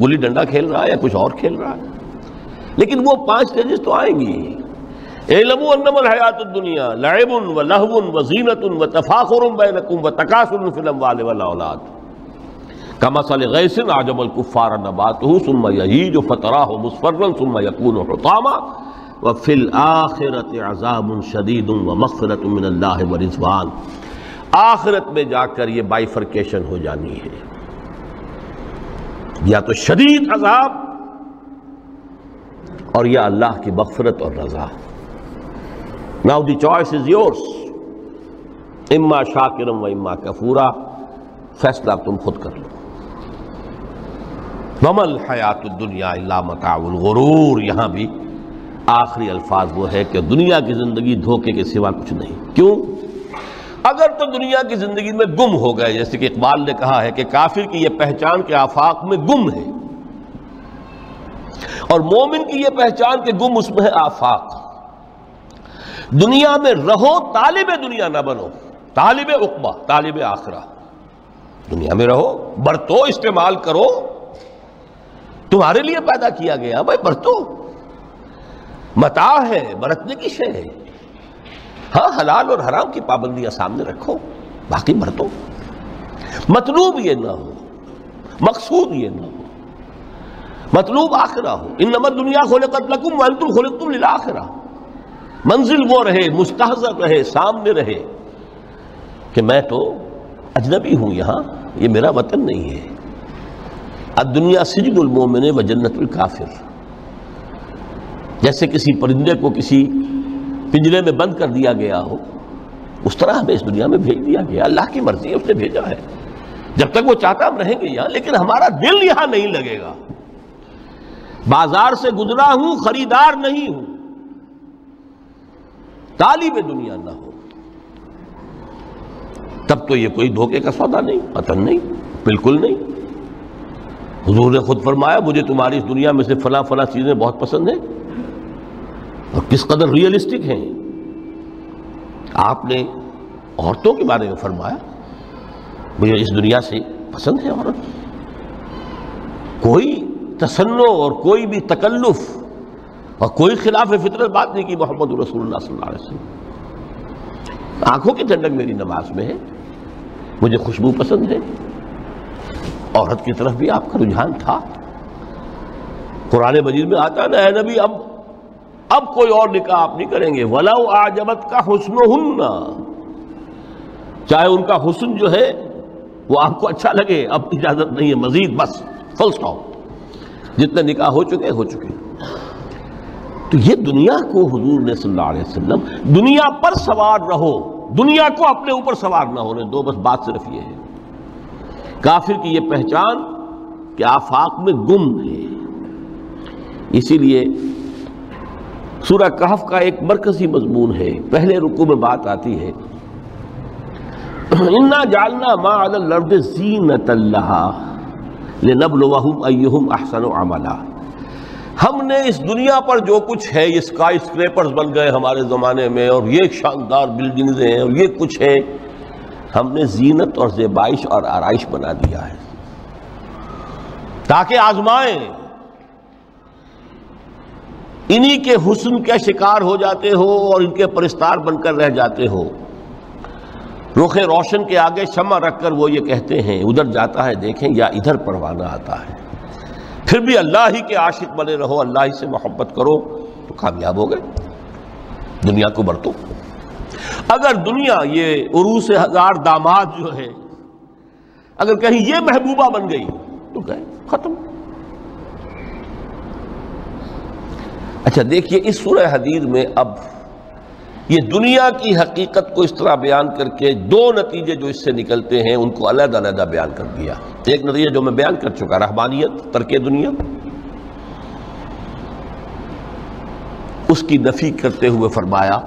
گلی ڈنڈا کھیل رہا ہے یا کچھ اور کھیل رہا ہے. لیکن وہ 5 سٹیجز تو آئیں گی. اعلموا انما الحیات الدنیا لعب ولہو وزینۃ وتفاخر بینکم وتکاثر فی الاموال والاولاد کمثل غیث اعجب الکفار نباتہ ثم یہیج فتراہ مصفرا ثم یکون حطاما وفی الآخرۃ عذاب شدید ومغفرۃ من اللہ ورضوان. آخرت میں جا کر یہ بائیفرکیشن ہو جانی ہے، یا تو شدید عذاب اور یا اللہ کی مغفرت اور رضا. Now the choice is yours. اما شاکرا و اما کفورا، فیصلہ تم خود کر لو. وما الحیات الدنیا الا متاع الغرور، یہاں بھی آخری الفاظ وہ ہے کہ دنیا کی زندگی دھوکے کے سوا کچھ نہیں. کیوں؟ اگر تو دنیا کی زندگی میں گم ہو گئے، جیسے کہ اقبال نے کہا ہے کہ کافر کی یہ پہچان کے آفاق میں گم ہے، اور مومن کی یہ پہچان کے گم اس میں ہے آفاق. دنیا میں رہو، طالب دنیا نہ بنو، طالب عقبہ، طالب آخرہ. دنیا میں رہو، برتو، استعمال کرو، تمہارے لیے پیدا کیا گیا بھائی، برتو، متاع ہے، برتنے کی شے ہے. ہاں حلال اور حرام کی پابندیاں سامنے رکھو، باقی برتو. مطلوب یہ نہ ہو، مقصود یہ نہ ہو، مطلوب آخرہ ہو. انما الدنیا خلقت لکم وانتم خلقتم للآخرہ. منزل وہ رہے، مستحضر رہے، سامنے رہے کہ میں تو اجنبی ہوں، یہاں یہ میرا وطن نہیں ہے. الدنیا سجن المومن و جنت الکافر. جیسے کسی پرندے کو کسی پنجرے میں بند کر دیا گیا ہو، اس طرح ہمیں اس دنیا میں بھیج دیا گیا. اللہ کی مرضی ہے، اس نے بھیجا ہے. جب تک وہ چاہتا ہم رہیں گے یہاں، لیکن ہمارا دل یہاں نہیں لگے گا. بازار سے گزرا ہوں، خریدار نہیں ہوں. طالب دنیا نہ ہو تب تو یہ کوئی دھوکے کا سودا نہیں، وطن نہیں، بالکل نہیں. حضور نے خود فرمایا مجھے تمہاری اس دنیا میں سے فلاں فلاں چیزیں بہت پسند ہیں، اور کس قدر ریئلسٹک ہیں. آپ نے عورتوں کے بارے میں فرمایا مجھے اس دنیا سے پسند ہے عورت. کوئی تصنع اور کوئی بھی تکلف اور کوئی خلاف فطرت بات نہیں کی محمد رسول اللہ صلی اللہ علیہ وسلم. آنکھوں کی ٹھنڈک میری نماز میں ہے، مجھے خوشبو پسند ہے. عورت کی طرف بھی آپ کا رجحان تھا. قرآن مجید میں آتا ہے نا، اے نبی اب کوئی اور نکاح آپ نہیں کریں گے. وَلَوْ أَعْجَبَتْكَ حُسْنُهُنَّ، چاہے ان کا حسن جو ہے وہ آپ کو اچھا لگے، اب اجازت نہیں ہے مزید، بس فل سٹاپ. جتنے نکاح ہو چکے. تو یہ دنیا کو حضور نے صلی اللہ علیہ وسلم دنیا پر سوار رہو، دنیا کو اپنے اوپر سوار نہ ہونے دو، بس بات صرف یہ ہے. کافر کی یہ پہچان کہ آفاق میں گم ہے۔ اسی لیے سورہ کہف کا ایک مرکزی مضمون ہے، پہلے رکوع میں بات آتی ہے اِنَّا جَعَلْنَا مَا عَلَى الْأَرْضِ زِینَةً لَهَا لِنَبْلُوَهُمْ أَيُّهُمْ أَحْسَنُ عَمَلًا۔ ہم نے اس دنیا پر جو کچھ ہے، یہ اسکائی اسکریپرز بن گئے ہمارے زمانے میں، اور یہ شاندار بلڈنگز ہیں، اور یہ کچھ ہے، ہم نے زینت اور زیبائش اور آرائش بنا دیا ہے تاکہ آزمائیں۔ انہی کے حسن کے شکار ہو جاتے ہو اور ان کے پرستار بن کر رہ جاتے ہو۔ رخ روشن کے آگے شمع رکھ کر وہ یہ کہتے ہیں، ادھر جاتا ہے دیکھیں یا ادھر پروانہ آتا ہے، پھر بھی اللہ ہی کے عاشق بنے رہو، اللہ ہی سے محبت کرو تو کامیاب ہو گئے، دنیا کو برتو۔ اگر دنیا یہ عروس ہزار داماد جو ہے، اگر کہیں یہ محبوبہ بن گئی تو گئے، ختم۔ اچھا دیکھیے اس سورہ حدید میں اب یہ دنیا کی حقیقت کو اس طرح بیان کر کے دو نتیجے جو اس سے نکلتے ہیں ان کو علیحدہ علیحدہ بیان کر دیا۔ ایک نتیجہ جو میں بیان کر چکا، رہبانیت، ترک دنیا، اس کی نفی کرتے ہوئے فرمایا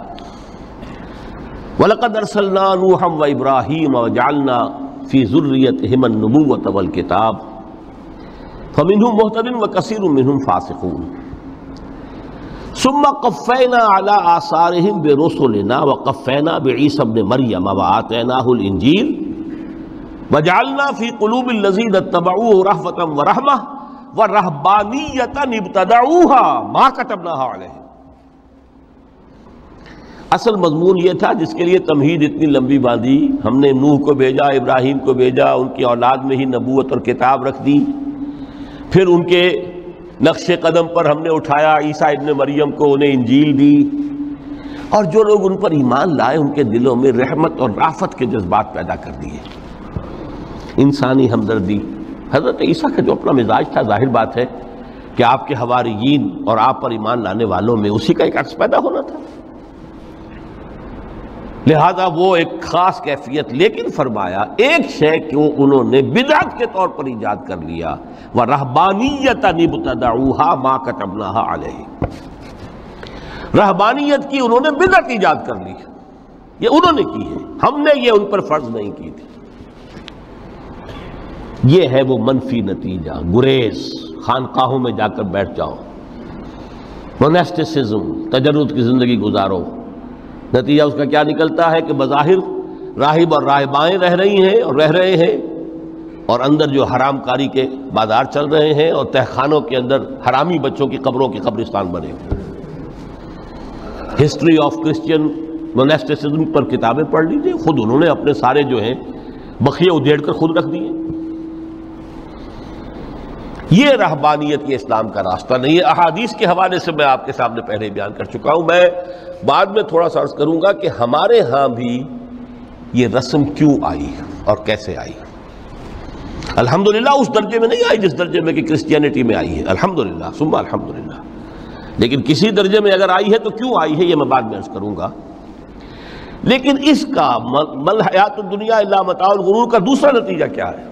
وَلَقَدْ أَرْسَلْنَا نُوحًا وَإِبْرَاهِيمَ وَجَعَلْنَا فِي ذُرِّيَّتِهِمَا النُّبُوَّةَ وَالْكِتَابَ فَمِنْهُمْ مُهْتَدٍ وَكَثِيرٌ مِّنْهُمْ فَاسِقُونَ ثُمَّ قَفَّيْنَا عَلَىٰ آثَارِهِمْ بِرُسُلِنَا وَقَفَّيْنَا بِعِيسَى ابْنِ مَرْيَمَ وَآتَيْنَاهُ الْإِنجِيلَ وَجَعَلْنَا فِي قُلُوبِ الَّذِينَ اتَّبَعُوهُ رَأْفَةً وَرَحْمَةً وَرَهْبَانِيَّةً ابْتَدَعُوهَا مَا كَتَبْنَاهَا عَلَيْهِمْ۔ اصل مضمون یہ تھا جس کے لیے تمہید اتنی لمبی باندھی، ہم نے نوح کو بھیجا، ابراہیم کو بھیجا، ان کی اولاد میں ہی نبوت اور کتاب رکھ دی، پھر ان کے نقش قدم پر ہم نے اٹھایا عیسیٰ ابن مریم کو، انہیں انجیل دی، اور جو لوگ ان پر ایمان لائے ان کے دلوں میں رحمت اور رافت کے جذبات پیدا کر دیے، انسانی ہمدردی۔ حضرت عیسیٰ کا جو اپنا مزاج تھا، ظاہر بات ہے کہ آپ کے حواریین اور آپ پر ایمان لانے والوں میں اسی کا ایک عکس پیدا ہونا تھا، لہذا وہ ایک خاص کیفیت، لیکن فرمایا ایک شے کو انہوں نے بدعت کے طور پر ایجاد کر لیا، وَرَهْبَانِيَّةً ابْتَدَعُوهَا مَا كَتَبْنَاهَا عَلَيْهِمْ۔ رہبانیت کی انہوں نے بدعت ایجاد کر لی، یہ انہوں نے کی ہے، ہم نے یہ ان پر فرض نہیں کی تھی۔ یہ ہے وہ منفی نتیجہ، گریز، خانقاہوں میں جا کر بیٹھ جاؤ، موناسٹسزم، تجرد کی زندگی گزارو۔ نتیجہ اس کا کیا نکلتا ہے کہ بظاہر راہب اور راہبائیں رہ رہی ہیں اور رہ رہے ہیں، اور اندر جو حرام کاری کے بازار چل رہے ہیں، اور تہخانوں کے اندر حرامی بچوں کی قبروں کے قبرستان بنے ہوئے۔ ہسٹری آف کرسچین موناسٹسزم پر کتابیں پڑھ لیجیے، خود انہوں نے اپنے سارے جو ہیں بخیے ادھیڑ کر خود رکھ دیے۔ یہ رہبانیت، یہ اسلام کا راستہ نہیں ہے۔ احادیث کے حوالے سے میں آپ کے سامنے پہلے بیان کر چکا ہوں، میں بعد میں تھوڑا سا عرض کروں گا کہ ہمارے ہاں بھی یہ رسم کیوں آئی اور کیسے آئی۔ الحمدللہ اس درجے میں نہیں آئی جس درجے میں کہ کرسچینٹی میں آئی ہے، الحمدللہ ثم الحمدللہ، لیکن کسی درجے میں اگر آئی ہے تو کیوں آئی ہے یہ میں بعد میں عرض کروں گا۔ لیکن اس کا مل حیات الدنیا الا متاع الغرور کا دوسرا نتیجہ کیا ہے؟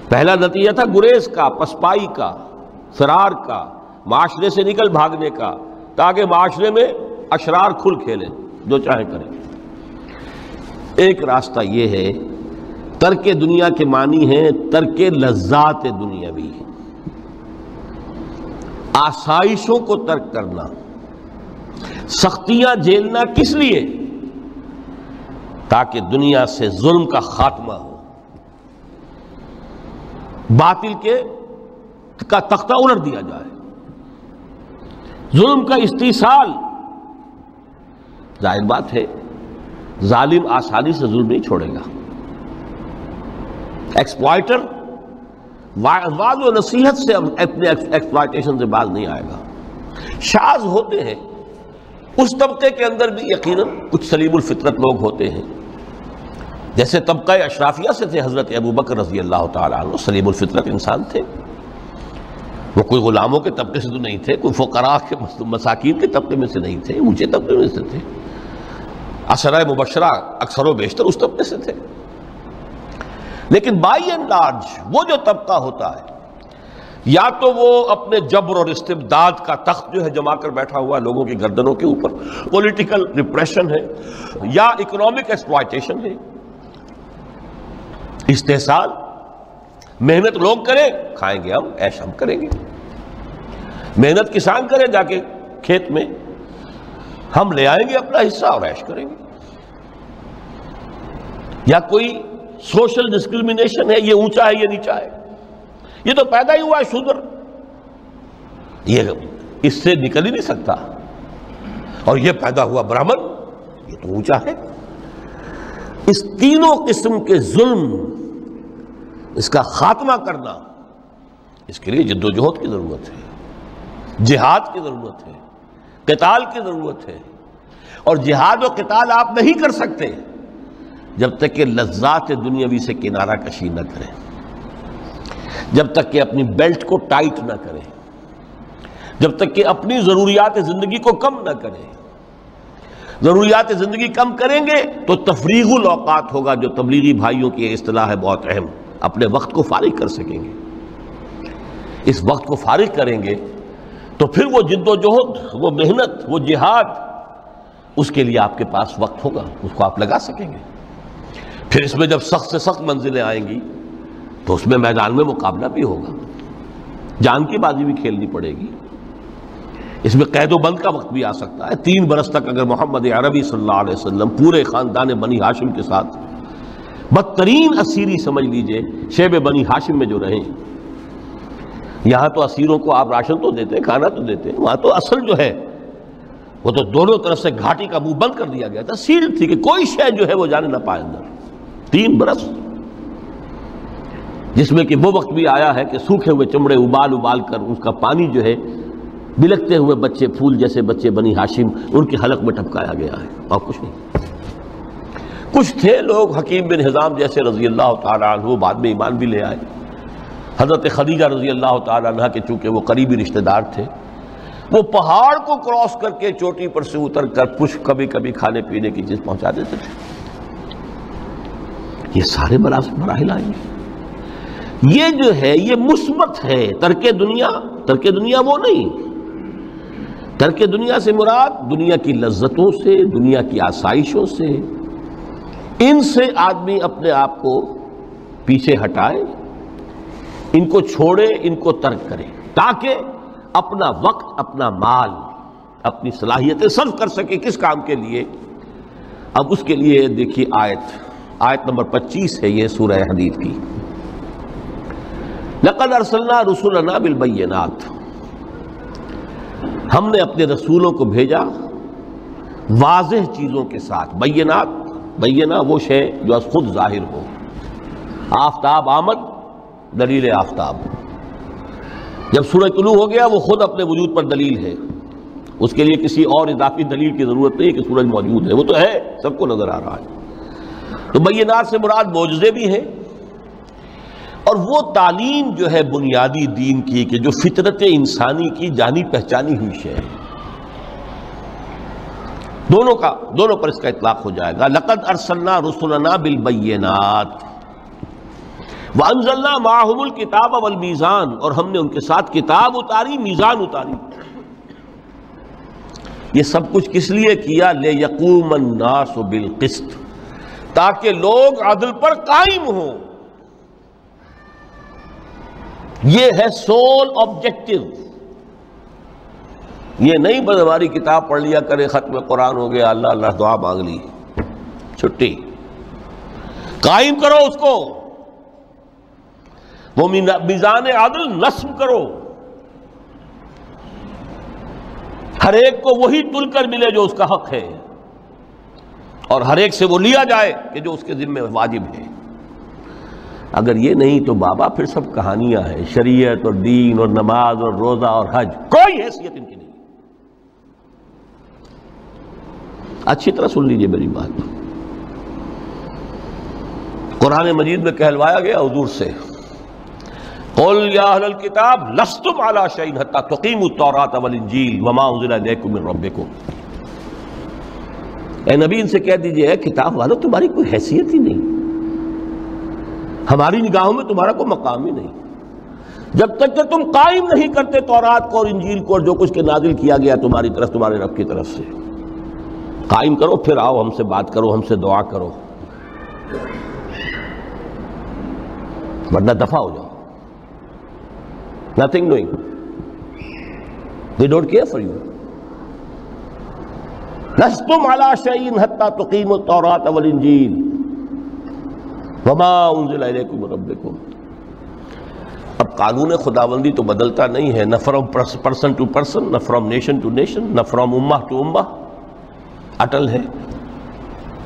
پہلا نتیجہ تھا گریز کا، پسپائی کا، فرار کا، معاشرے سے نکل بھاگنے کا، تاکہ معاشرے میں اشرار کھل کھیلیں، جو چاہیں کریں۔ ایک راستہ یہ ہے، ترک دنیا کے معنی ہیں ترک لذات دنیاوی، آسائشوں کو ترک کرنا، سختیاں جھیلنا، کس لیے؟ تاکہ دنیا سے ظلم کا خاتمہ ہو، باطل کا تختہ الٹ دیا جائے، ظلم کا استیصال۔ ظاہر بات ہے ظالم آسانی سے ظلم نہیں چھوڑے گا، ایکسپلائٹر وعظ و نصیحت سے اپنے ایکسپلائٹیشن سے باز نہیں آئے گا۔ شاذ ہوتے ہیں اس طبقے کے اندر بھی یقیناً کچھ سلیم الفطرت لوگ ہوتے ہیں، جیسے طبقہ اشرافیہ سے تھے حضرت ابوبکر رضی اللہ تعالیٰ عنہ، سلیم الفطرت انسان تھے، وہ کوئی غلاموں کے طبقے سے تو نہیں تھے، کوئی فقراء کے مساکین کے طبقے میں سے نہیں تھے، اونچے طبقے میں سے تھے، عشرہ مبشرہ اکثر و بیشتر اس طبقے سے تھے۔ لیکن بائی اینڈ لارج وہ جو طبقہ ہوتا ہے یا تو وہ اپنے جبر اور استبداد کا تخت جو ہے جما کر بیٹھا ہوا ہے لوگوں کی گردنوں کے اوپر، پولیٹیکل ریپریشن ہے یا اکنامک ایکسپلائٹیشن ہے، استحصال، محنت لوگ کریں کھائیں گے ہم، عیش ہم کریں گے، محنت کسان کرے جا کے کھیت میں، ہم لے آئیں گے اپنا حصہ اور عیش کریں گے، یا کوئی سوشل ڈسکریمنیشن ہے، یہ اونچا ہے یہ نیچا ہے، یہ تو پیدا ہی ہوا ہے شودر، یہ اس سے نکل ہی نہیں سکتا، اور یہ پیدا ہوا برہمن، یہ تو اونچا ہے۔ اس تینوں قسم کے ظلم، اس کا خاتمہ کرنا، اس کے لیے جد و جہد کی ضرورت ہے، جہاد کی ضرورت ہے، قتال کی ضرورت ہے، اور جہاد و قتال آپ نہیں کر سکتے جب تک کہ لذات دنیاوی سے کنارہ کشی نہ کریں، جب تک کہ اپنی بیلٹ کو ٹائٹ نہ کریں، جب تک کہ اپنی ضروریات زندگی کو کم نہ کریں۔ ضروریات زندگی کم کریں گے تو تفریغ الاوقات ہوگا، جو تبلیغی بھائیوں کی اصطلاح ہے بہت اہم، اپنے وقت کو فارغ کر سکیں گے۔ اس وقت کو فارغ کریں گے تو پھر وہ جد و جہد، وہ محنت، وہ جہاد، اس کے لیے آپ کے پاس وقت ہوگا، اس کو آپ لگا سکیں گے۔ پھر اس میں جب سخت سے سخت منزلیں آئیں گی تو اس میں میدان میں مقابلہ بھی ہوگا، جان کی بازی بھی کھیلنی پڑے گی، اس میں قید و بند کا وقت بھی آ سکتا ہے۔ 3 برس تک اگر محمد عربی صلی اللہ علیہ وسلم پورے خاندان بنی ہاشم کے ساتھ، بدترین اسیری سمجھ لیجئے شیب بنی ہاشم میں جو رہیں، یہاں تو اسیروں کو آپ راشن تو دیتے ہیں، کھانا تو دیتے ہیں، وہاں تو اصل جو ہے وہ تو دونوں طرف سے گھاٹی کا منہ بند کر دیا گیا تھا، سیل تھی کہ کوئی شے جو ہے وہ جانے نہ پائے اندر۔ 3 برس، جس میں کہ وہ وقت بھی آیا ہے کہ سوکھے ہوئے چمڑے ابال ابال کر اس کا پانی جو ہے بلکتے ہوئے بچے، پھول جیسے بچے بنی ہاشم، ان کے حلق میں ٹپکایا گیا ہے، اور کچھ نہیں۔ کچھ تھے لوگ، حکیم بن حزام جیسے رضی اللہ تعالیٰ عنہ، بعد میں ایمان بھی لے آئے۔ حضرت خدیجہ رضی اللہ تعالیٰ عنہ کے چونکہ وہ قریبی رشتہ دار تھے، وہ پہاڑ کو کراس کر کے چوٹی پر سے اتر کر کچھ کبھی کبھی کھانے پینے کی چیز پہنچا دیتے تھے۔ یہ سارے مراحل آئیں گے۔ یہ جو ہے یہ مثبت ہے، ترک دنیا وہ نہیں۔ ترک دنیا سے مراد دنیا کی لذتوں سے، دنیا کی آسائشوں سے، ان سے آدمی اپنے آپ کو پیچھے ہٹائے، ان کو چھوڑے، ان کو ترک کرے، تاکہ اپنا وقت، اپنا مال، اپنی صلاحیتیں صرف کر سکے۔ کس کام کے لیے؟ اب اس کے لیے دیکھیے آیت نمبر 25 ہے یہ سورہ حدید کی۔ لَقَدْ أَرْسَلْنَا رُسُلَنَا بِالْبَيِّنَاتِ، ہم نے اپنے رسولوں کو بھیجا واضح چیزوں کے ساتھ۔ بینہ وہ شے جو از خود ظاہر ہو۔ آفتاب آمد، دلیل آفتاب۔ جب سورج طلوع ہو گیا وہ خود اپنے وجود پر دلیل ہے، اس کے لیے کسی اور اضافی دلیل کی ضرورت نہیں کہ سورج موجود ہے، وہ تو ہے، سب کو نظر آ رہا ہے۔ تو بینات سے مراد معجزے بھی ہیں، اور وہ تعلیم جو ہے بنیادی دین کی کہ جو فطرت انسانی کی جانی پہچانی ہوئی شے ہے، دونوں پر اس کا اطلاق ہو جائے گا۔ لقد ارسلنا رسلنا بالبینات وانزلنا معهم الکتاب والمیزان، اور ہم نے ان کے ساتھ کتاب اتاری، میزان اتاری۔ یہ سب کچھ کس لیے کیا؟ لیقوم الناس بالقسط، تاکہ لوگ عدل پر قائم ہوں۔ یہ ہے سول آبجیکٹو۔ یہ نہیں بس ہماری کتاب پڑھ لیا کرے، ختم قرآن ہو گیا، اللہ اللہ دعا مانگ لی، چھٹی۔ قائم کرو اس کو، وہ میزان عدل نصب کرو، ہر ایک کو وہی تل کر ملے جو اس کا حق ہے، اور ہر ایک سے وہ لیا جائے کہ جو اس کے ذمہ واجب ہے۔ اگر یہ نہیں تو بابا پھر سب کہانیاں ہیں، شریعت اور دین اور نماز اور روزہ اور حج، کوئی حیثیت ان کی نہیں۔ اچھی طرح سن لیجئے میری بات، قرآن مجید میں کہلوایا گیا حضور سے، قُلْ يَا أَهْلَ الْكِتَابِ لَسْتُمْ عَلَىٰ شَيْءٍ حَتَّىٰ تُقِيمُوا التَّوْرَاةَ وَالْإِنجِيلَ وَمَا أُنزِلَ إِلَيْكُم مِّن رَّبِّكُمْ۔ اے نبی ان سے کہہ دیجئے، اے کتاب والو تمہاری کوئی حیثیت ہی نہیں، ہماری نگاہوں میں تمہارا کوئی مقام ہی نہیں جب تک کہ تم قائم نہیں کرتے تورات کو اور انجیل کو اور جو کچھ کے نازل کیا گیا تمہاری طرف تمہارے رب کی طرف سے. قائم کرو، پھر آؤ ہم سے بات کرو، ہم سے دعا کرو، ورنہ دفع ہو جاؤ. Nothing doing. They don't care for you. لستم على شيء حتى تقيموا التوراة والإنجيل وما أنزل إليكم من ربكم. اب قانون خداوندی تو بدلتا نہیں ہے، نہ فرام پرسن ٹو پرسن، نہ فرام نیشن ٹو نیشن، نہ فرام امہ ٹو امہ، اٹل ہے.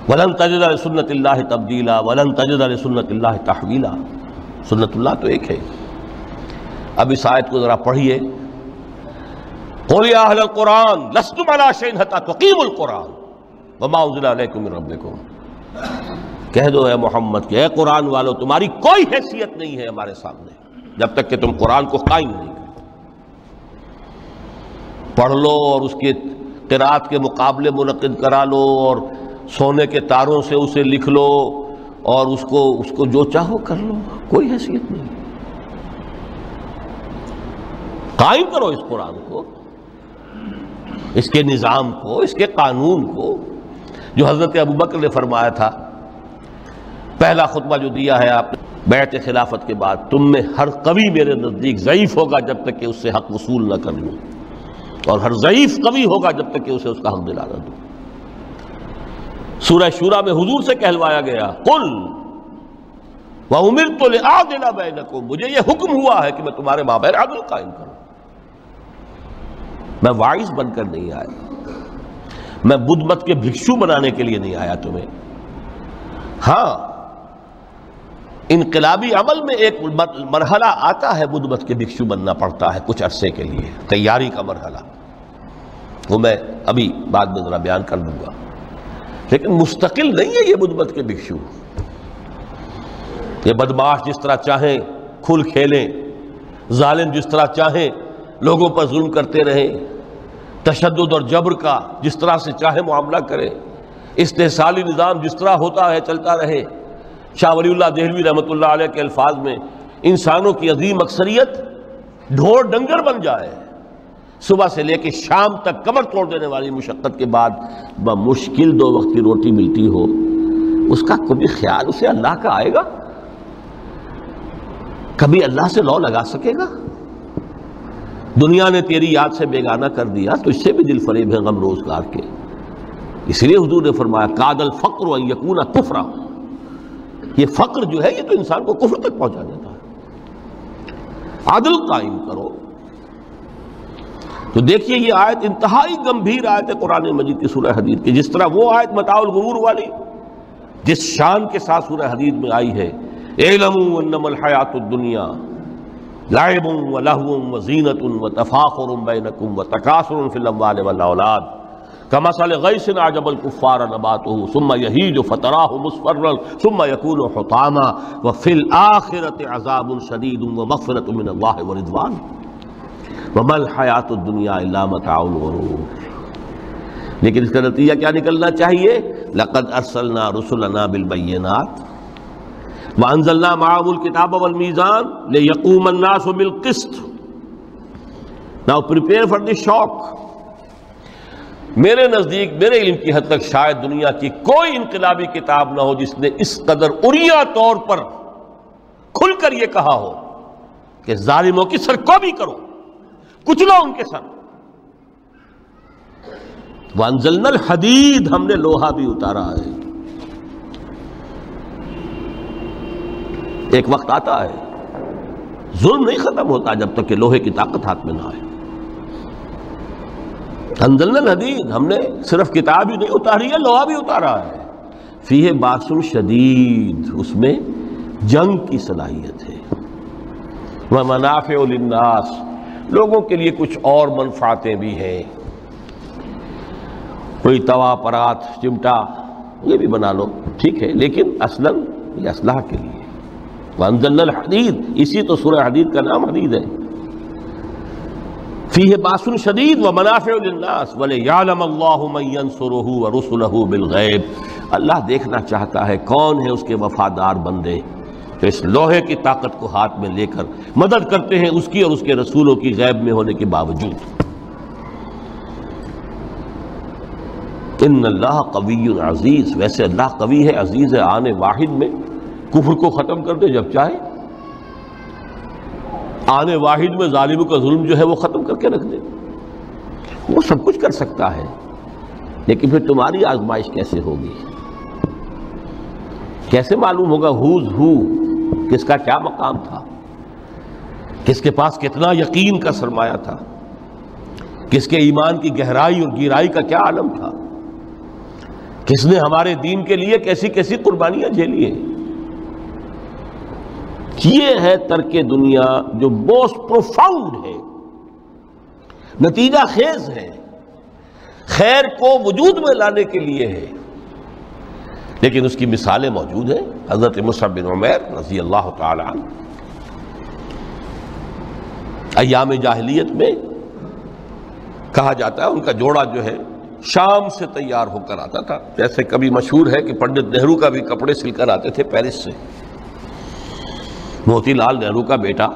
وَلَن تَجِدَ لِسُنَّتِ اللَّهِ تَبْدِيلًا وَلَن تَجِدَ لِسُنَّتِ اللَّهِ تَحْوِيلًا. سنت اللہ تو ایک ہے. اب اس آیت کو ذرا پڑھیے. قُلْ يَا أَهْلَ الْقُرْآنِ لَسْتُمْ عَلَىٰ شَيْءٍ حَتَّىٰ تُقِيمُوا الْقُرْآنَ وَمَا أُنزِلَ إِلَيْكُم مِّن رَّبِّكُمْ. کہہ دو اے محمد کہ اے قرآن والو تمہاری کوئی حیثیت نہیں ہے ہمارے سامنے جب تک کہ تم قرآن کو قائم نہیں کرو. پڑھ لو اور اس کے قرات کے مقابلے منعقد کرا لو اور سونے کے تاروں سے اسے لکھ لو اور اس کو جو چاہو کر لو، کوئی حیثیت نہیں. قائم کرو اس قرآن کو، اس کے نظام کو، اس کے قانون کو، جو حضرت ابوبکر نے فرمایا تھا. پہلا خطبہ جو دیا ہے آپ نے بیعت خلافت کے بعد، تم میں ہر قوی میرے نزدیک ضعیف ہوگا جب تک کہ اس سے حق وصول نہ کر لوں، اور ہر ضعیف قوی ہوگا جب تک کہ اسے اس کا حق دلا نہ دوں. سورہ شورى میں حضور سے کہلوایا گیا قل وَأُمِرْتُ لِأَعْدِلَ بَيْنَكُمْ، مجھے یہ حکم ہوا ہے کہ میں تمہارے مابین عدل قائم کروں. میں واعظ بن کر نہیں آیا، میں بدھ مت کے بھکشو بنانے کے لیے نہیں آیا تمہیں. ہاں انقلابی عمل میں ایک مرحلہ آتا ہے، بدھ مت کے بھکشو بننا پڑتا ہے کچھ عرصے کے لیے، تیاری کا مرحلہ، وہ میں ابھی بعد میں ذرا بیان کر دوں گا. لیکن مستقل نہیں ہے یہ بدھ مت کے بھکشو. یہ بدماش جس طرح چاہیں کھل کھیلیں، ظالم جس طرح چاہیں لوگوں پر ظلم کرتے رہیں، تشدد اور جبر کا جس طرح سے چاہے معاملہ کریں، استحصالی نظام جس طرح ہوتا ہے چلتا رہے. شاہ ولی اللہ دہلوی رحمۃ اللہ علیہ کے الفاظ میں انسانوں کی عظیم اکثریت ڈھور ڈنگر بن جائے، صبح سے لے کے شام تک کمر توڑ دینے والی مشقت کے بعد بمشکل 2 وقت کی روٹی ملتی ہو، اس کا کبھی خیال اسے اللہ کا آئے گا؟ کبھی اللہ سے لو لگا سکے گا؟ دنیا نے تیری یاد سے بیگانہ کر دیا تو اس سے بھی دل فریب ہے غم روزگار کے. اس لیے حضور نے فرمایا کاد الفقر ان یکون کفرا، یہ فقر جو ہے یہ تو انسان کو کفر تک پہنچا دیتا ہے. عدل قائم کرو. تو دیکھیے یہ آیت انتہائی گمبھیر آیت ہے قرآن مجید کی سورہ حدید کی. جس طرح وہ آیت متاع الغرور والی جس شان کے ساتھ سورہ حدید میں آئی ہے، اعلموا انما الحیات الدنیا لعب ولہو وزینۃ وتفاخر بینکم وتکاثر فی الاموال والاولاد کمثل غیث اعجب الکفار نباتہ ثم یہیج فتراہ مصفرا ثم یکون حطاما وفی الآخرۃ عذاب شدید ومغفرۃ من اللہ ورضوان وما الحیات الدنیا الا متاع الغرور. لیکن اس کا نتیجہ کیا نکلنا چاہیے؟ لقد ارسلنا رسلنا بالبینات وانزلنا معهم الکتاب والمیزان لیقوم الناس بالقسط. Now prepare for the shock. میرے نزدیک میرے علم کی حد تک شاید دنیا کی کوئی انقلابی کتاب نہ ہو جس نے اس قدر عریاں طور پر کھل کر یہ کہا ہو کہ ظالموں کی سرکوبی کرو، کچلو ان کے سر. وانزلنا الحدید، ہم نے لوہا بھی اتارا ہے. ایک وقت آتا ہے ظلم نہیں ختم ہوتا جب تک کہ لوہے کی طاقت ہاتھ میں نہ آئے. انزلنا الحدید، ہم نے صرف کتاب ہی نہیں اتاری ہے، لوہا بھی اتارا ہے. فیہ باس شدید، اس میں جنگ کی صلاحیت ہے. ومنافع للناس، لوگوں کے لیے کچھ اور منفعتیں بھی ہیں. کوئی توا پرات چمٹا یہ بھی بنا لو، ٹھیک ہے، لیکن اصلاً یہ اسلحہ کے لیے. وانزلنا الحدید، اسی تو سورہ حدید کا نام حدید ہے. فیہ باس شدید ومنافع للناس ولیعلم اللہ من ینصرہ ورسلہ بالغیب. اللہ دیکھنا چاہتا ہے کون ہے اس کے وفادار بندے تو اس لوہے کی طاقت کو ہاتھ میں لے کر مدد کرتے ہیں اس کی اور اس کے رسولوں کی غیب میں ہونے کے باوجود۔ ان اللہ قوی عزیز، ویسے اللہ قوی ہے، عزیز ہے، آنے واحد میں کفر کو ختم کر دے جب چاہے، آنے واحد میں ظالم کا ظلم جو ہے وہ ختم کر کے رکھ دے، وہ سب کچھ کر سکتا ہے۔ لیکن پھر تمہاری آزمائش کیسے ہوگی؟ کیسے معلوم ہوگا ہوز ہو، کس کا کیا مقام تھا، کس کے پاس کتنا یقین کا سرمایہ تھا، کس کے ایمان کی گہرائی اور گہرائی کا کیا عالم تھا، کس نے ہمارے دین کے لیے کیسی کیسی قربانیاں جھیلی ہیں۔ یہ ہے ترک دنیا جو موسٹ پروفاؤنڈ ہے، نتیجہ خیز ہے، خیر کو وجود میں لانے کے لیے ہے، لیکن اس کی مثالیں موجود ہیں۔ حضرت مصعب بن عمیر رضی اللہ تعالی عنہ ایام جاہلیت میں کہا جاتا ہے ان کا جوڑا جو ہے شام سے تیار ہو کر آتا تھا، جیسے کبھی مشہور ہے کہ پنڈت نہرو کا بھی کپڑے سل کر آتے تھے پیرس سے۔ موتی لال نہرو کا بیٹا،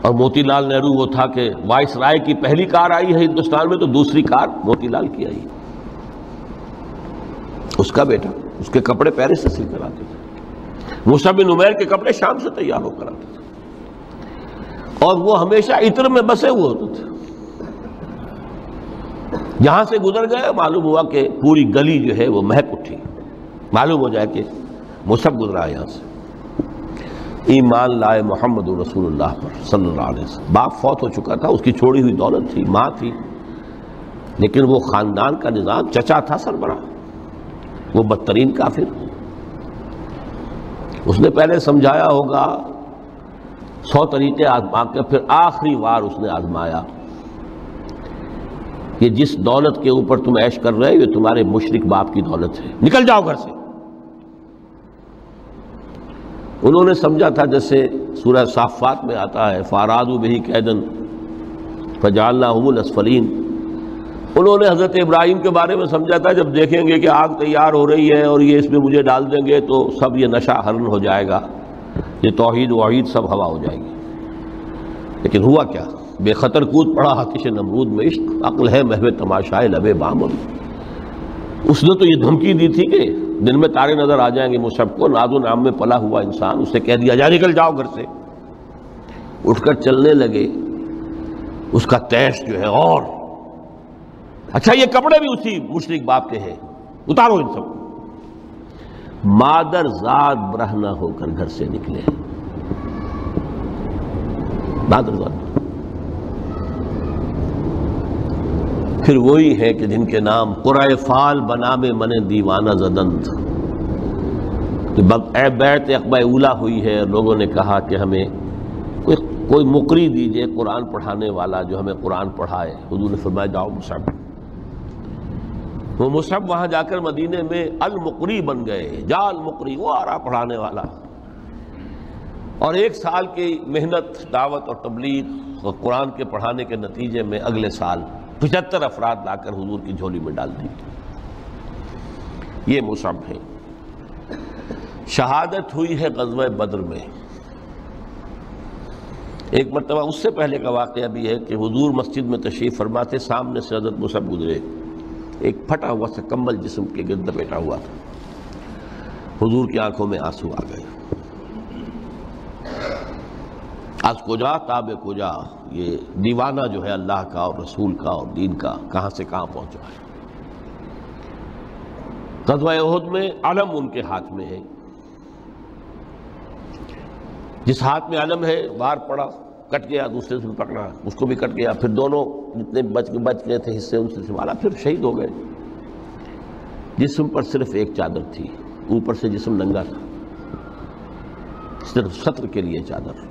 اور موتی لال نہرو وہ تھا کہ وائس رائے کی پہلی کار آئی ہے ہندوستان میں تو دوسری کار موتی لال کی آئی، اس کا بیٹا، اس کے کپڑے پیرس سے سل کر آتے تھے۔ مصعب بن عمیر کے کپڑے شام سے تیار ہو کر آتے تھے، اور وہ ہمیشہ عطر میں بسے ہوئے ہوتے تھے۔ جہاں سے گزر گئے معلوم ہوا کہ پوری گلی جو ہے وہ مہک اٹھی، معلوم ہو جائے کہ مصعب گزرا ہے یہاں سے۔ ایمان لائے محمد رسول اللہ پر صلی اللہ علیہ وسلم۔ باپ فوت ہو چکا تھا، اس کی چھوڑی ہوئی دولت تھی، ماں تھی، لیکن وہ خاندان کا نظام، چچا تھا سربراہ، وہ بدترین کافر۔ اس نے پہلے سمجھایا ہوگا 100 طریقے آزما کے، پھر آخری بار اس نے آزمایا کہ جس دولت کے اوپر تم عیش کر رہے ہو یہ تمہارے مشرک باپ کی دولت ہے، نکل جاؤ گھر سے۔ انہوں نے سمجھا تھا جیسے سورہ صافات میں آتا ہے فَأَرَادُوا بِهِ كَيْدًا فَجَعَلْنَاهُمُ الْأَسْفَلِينَ، انہوں نے حضرت ابراہیم کے بارے میں سمجھا تھا جب دیکھیں گے کہ آگ تیار ہو رہی ہے اور یہ اس میں مجھے ڈال دیں گے تو سب یہ نشہ حرن ہو جائے گا، یہ توحید وحید سب ہوا ہو جائے گی۔ لیکن ہوا کیا؟ بے خطر کود پڑا آتش نمرود میں عشق، عقل ہے محو تماشائے لبے بامن۔ اس نے تو یہ دھمکی دی تھی کہ دن میں تارے نظر آ جائیں گے مصعب کو، ناز و نام میں پلا ہوا انسان، اسے کہہ دیا جا نکل جاؤ گھر سے۔ اٹھ کر چلنے لگے، اس کا تیش جو ہے اور اچھا یہ کپڑے بھی اسی مشرک باپ کے ہیں، اتارو ان سب کو۔ مادر ذات برہنہ ہو کر گھر سے نکلے، مادر ذات۔ پھر وہی ہے کہ جن کے نام قرائے فال بنام من دیوانہ زدند، بیعت عقبہ اولا ہوئی ہے، لوگوں نے کہا کہ ہمیں کوئی مقری دیجئے قرآن پڑھانے والا جو ہمیں قرآن پڑھائے۔ حضور نے فرمایا جاؤ مصعب۔ وہ مصعب وہاں جا کر مدینے میں المقری بن گئے، جا المقری، وہ آ رہا پڑھانے والا۔ اور 1 سال کی محنت، دعوت اور تبلیغ اور قرآن کے پڑھانے کے نتیجے میں اگلے سال 75 افراد لا کر حضور کی جھولی میں ڈال دی۔ یہ مصعب ہے۔ شہادت ہوئی ہے غزوہ بدر میں۔ ایک مرتبہ اس سے پہلے کا واقعہ بھی ہے کہ حضور مسجد میں تشریف فرما تھے، سامنے سے حضرت مصعب گزرے، ایک پھٹا ہوا سا کمبل جسم کے گرد لپیٹا ہوا تھا۔ حضور کی آنکھوں میں آنسو آ گئے۔ از کجا تاب کجا، یہ دیوانہ جو ہے اللہ کا اور رسول کا اور دین کا کہاں سے کہاں پہنچا ہے۔ غزوہ احد میں علم ان کے ہاتھ میں ہے، جس ہاتھ میں علم ہے وار پڑا، کٹ گیا، دوسرے سے پکڑا، اس کو بھی کٹ گیا، پھر دونوں جتنے بچ گئے تھے حصے ان سے سنبھالا، پھر شہید ہو گئے۔ جسم پر صرف ایک چادر تھی، اوپر سے جسم ننگا تھا، صرف ستر کے لیے چادر۔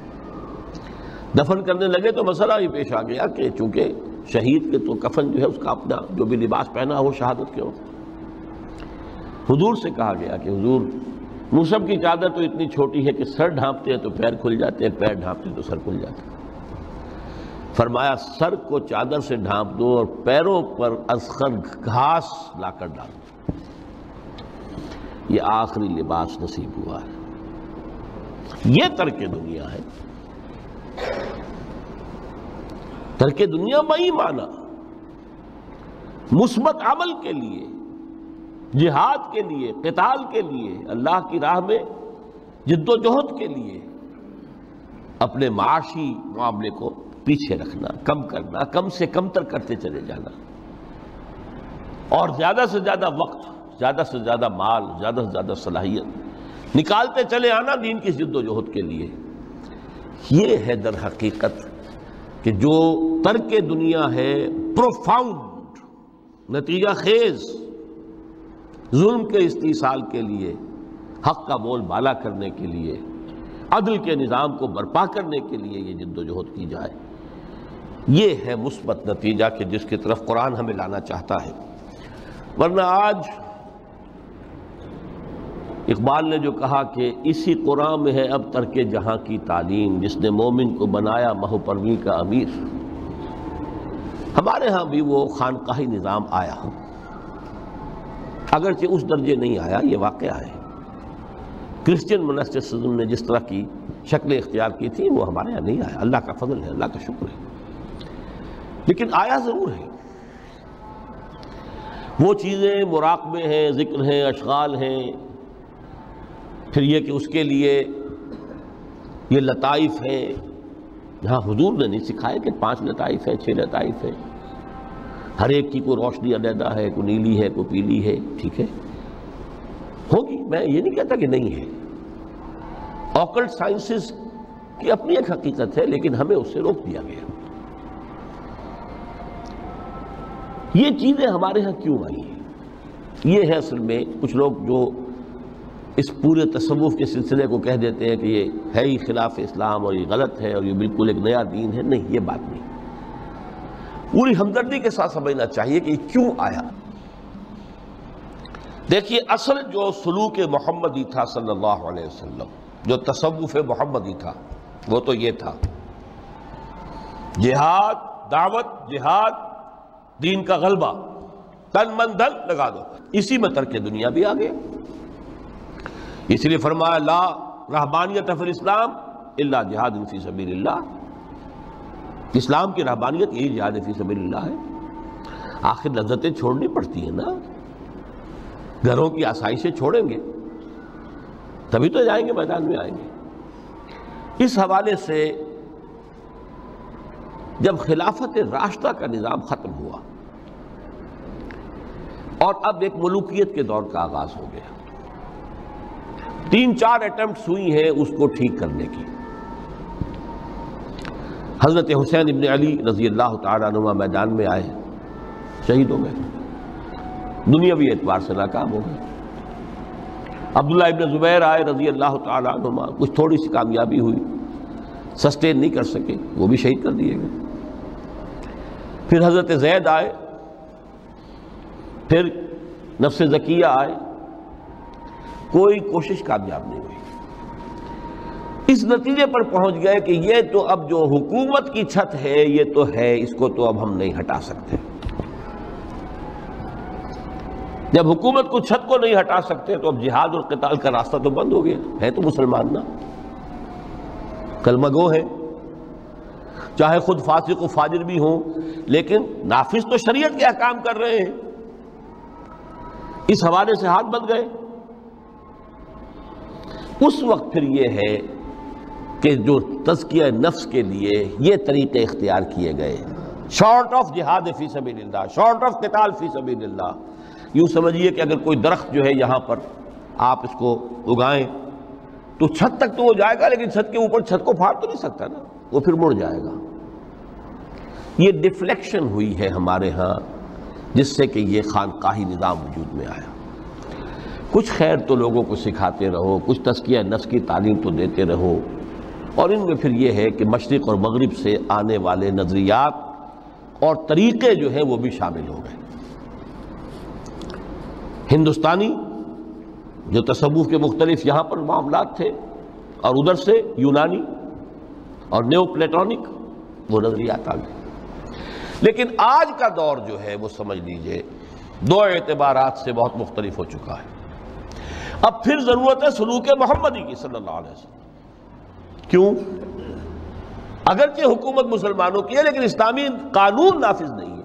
دفن کرنے لگے تو مسئلہ ہی پیش آ گیا کہ چونکہ شہید کے تو کفن جو ہے اس کا اپنا جو بھی لباس پہنا وہ شہادت کے ہو۔ حضور سے کہا گیا کہ حضور مصعب کی چادر تو اتنی چھوٹی ہے کہ سر ڈھانپتے ہیں تو پیر کھل جاتے ہیں، پیر ڈھانپتے ہیں تو سر کھل جاتے ہیں۔ فرمایا سر کو چادر سے ڈھانپ دو اور پیروں پر اذخر گھاس لا کر ڈال دو، یہ آخری لباس نصیب ہوا ہے۔ یہ ترک دنیا ہے۔ ترک دنیا بئی معنی مثبت عمل کے لیے، جہاد کے لیے، قتال کے لیے، اللہ کی راہ میں جد و جہد کے لیے اپنے معاشی معاملے کو پیچھے رکھنا، کم کرنا، کم سے کم تر کرتے چلے جانا، اور زیادہ سے زیادہ وقت، زیادہ سے زیادہ مال، زیادہ سے زیادہ صلاحیت نکالتے چلے آنا دین کی جد و جہد کے لیے۔ یہ ہے در حقیقت کہ جو ترک دنیا ہے پروفاؤنڈ، نتیجہ خیز، ظلم کے استیصال کے لیے، حق کا بول بالا کرنے کے لیے، عدل کے نظام کو برپا کرنے کے لیے یہ جد و جہد کی جائے، یہ ہے مثبت نتیجہ کہ جس کی طرف قرآن ہمیں لانا چاہتا ہے۔ ورنہ آج اقبال نے جو کہا کہ اسی قرآن میں ہے اب ترک جہاں کی تعلیم، جس نے مومن کو بنایا مہو پروی کا امیر۔ ہمارے ہاں بھی وہ خانقاہی نظام آیا، اگرچہ اس درجے نہیں آیا، یہ واقعہ ہے۔ کرسچن منسٹسزم نے جس طرح کی شکلیں اختیار کی تھی وہ ہمارے یہاں نہیں آیا، اللہ کا فضل ہے، اللہ کا شکر ہے، لیکن آیا ضرور ہے۔ وہ چیزیں مراقبے ہیں، ذکر ہیں، اشغال ہیں، پھر یہ کہ اس کے لیے یہ لطائف ہیں، جہاں حضور نے نہیں سکھایا کہ 5 لطائف ہیں، 6 لطائف ہیں، ہر ایک کی کوئی روشنی علیحدہ ہے، کوئی نیلی ہے، کوئی پیلی ہے، ٹھیک ہے، ہوگی، میں یہ نہیں کہتا کہ نہیں ہے۔ آکلٹ سائنسز کی اپنی ایک حقیقت ہے، لیکن ہمیں اس سے روک دیا گیا۔ یہ چیزیں ہمارے ہاں کیوں آئی ہیں؟ یہ ہے اصل میں کچھ لوگ جو اس پورے تصوف کے سلسلے کو کہہ دیتے ہیں کہ یہ ہے ہی خلاف اسلام اور یہ غلط ہے اور یہ بالکل ایک نیا دین ہے۔ نہیں، یہ بات نہیں، پوری ہمدردی کے ساتھ سمجھنا چاہیے کہ یہ کیوں آیا۔ دیکھیے، اصل جو سلوک محمدی تھا صلی اللہ علیہ وسلم، جو تصوف محمدی تھا، وہ تو یہ تھا جہاد، دعوت، جہاد، دین کا غلبہ، تن من دھن لگا دو۔ اسی میں ترک دنیا بھی آ گیا، اس لیے فرمایا لا رہبانیت فی الاسلام الا جہاد فی سبیل اللہ۔ اسلام کی رہبانیت یہی جہاد فی سبیل اللہ ہے۔ آخر لذتیں چھوڑنی پڑتی ہیں نا، گھروں کی آسائشیں چھوڑیں گے تبھی تو جائیں گے، میدان میں آئیں گے۔ اس حوالے سے جب خلافت راشدہ کا نظام ختم ہوا اور اب ایک ملوکیت کے دور کا آغاز ہو گیا، 3-4 اٹیمپٹس ہوئی ہیں اس کو ٹھیک کرنے کی۔ حضرت حسین ابن علی رضی اللہ تعالیٰ عنہ میدان میں آئے، شہید ہو گئے، دنیاوی اعتبار سے ناکام ہو گئے۔ عبداللہ ابن زبیر آئے رضی اللہ تعالیٰ عنہ، کچھ تھوڑی سی کامیابی ہوئی، سسٹین نہیں کر سکے، وہ بھی شہید کر دیے گئے۔ پھر حضرت زید آئے، پھر نفس زکیہ آئے، کوئی کوشش کامیاب نہیں ہوئی۔ اس نتیجے پر پہنچ گئے کہ یہ تو اب جو حکومت کی چھت ہے یہ تو ہے، اس کو تو اب ہم نہیں ہٹا سکتے۔ جب حکومت کو چھت کو نہیں ہٹا سکتے تو اب جہاد اور قتال کا راستہ تو بند ہو گیا ہے۔ تو مسلمان نا کلمہ گو ہے، چاہے خود فاسق و فاجر بھی ہوں، لیکن نافذ تو شریعت کے احکام کر رہے ہیں۔ اس حوالے سے ہاتھ بندھ گئے۔ اس وقت پھر یہ ہے کہ جو تزکیہ نفس کے لیے یہ طریقے اختیار کیے گئے، شارٹ آف جہاد فی سبیل اللہ، شارٹ آف قتال فی سبیل اللہ۔ یوں سمجھیے کہ اگر کوئی درخت جو ہے یہاں پر آپ اس کو اگائیں تو چھت تک تو وہ جائے گا، لیکن چھت کے اوپر چھت کو پھاڑ تو نہیں سکتا نا، وہ پھر مڑ جائے گا۔ یہ ڈیفلیکشن ہوئی ہے ہمارے ہاں، جس سے کہ یہ خانقاہی نظام وجود میں آیا۔ کچھ خیر تو لوگوں کو سکھاتے رہو، کچھ تزکیہ نفس کی تعلیم تو دیتے رہو، اور ان میں پھر یہ ہے کہ مشرق اور مغرب سے آنے والے نظریات اور طریقے جو ہیں وہ بھی شامل ہو گئے۔ ہندوستانی جو تصوف کے مختلف یہاں پر معاملات تھے، اور ادھر سے یونانی اور نیو پلیٹونک وہ نظریات آ گئے۔ لیکن آج کا دور جو ہے وہ سمجھ لیجئے 2 اعتبارات سے بہت مختلف ہو چکا ہے۔ اب پھر ضرورت ہے سلوک محمدی کی صلی اللہ علیہ وسلم۔ کیوں؟ اگرچہ حکومت مسلمانوں کی ہے لیکن اسلامی قانون نافذ نہیں ہے۔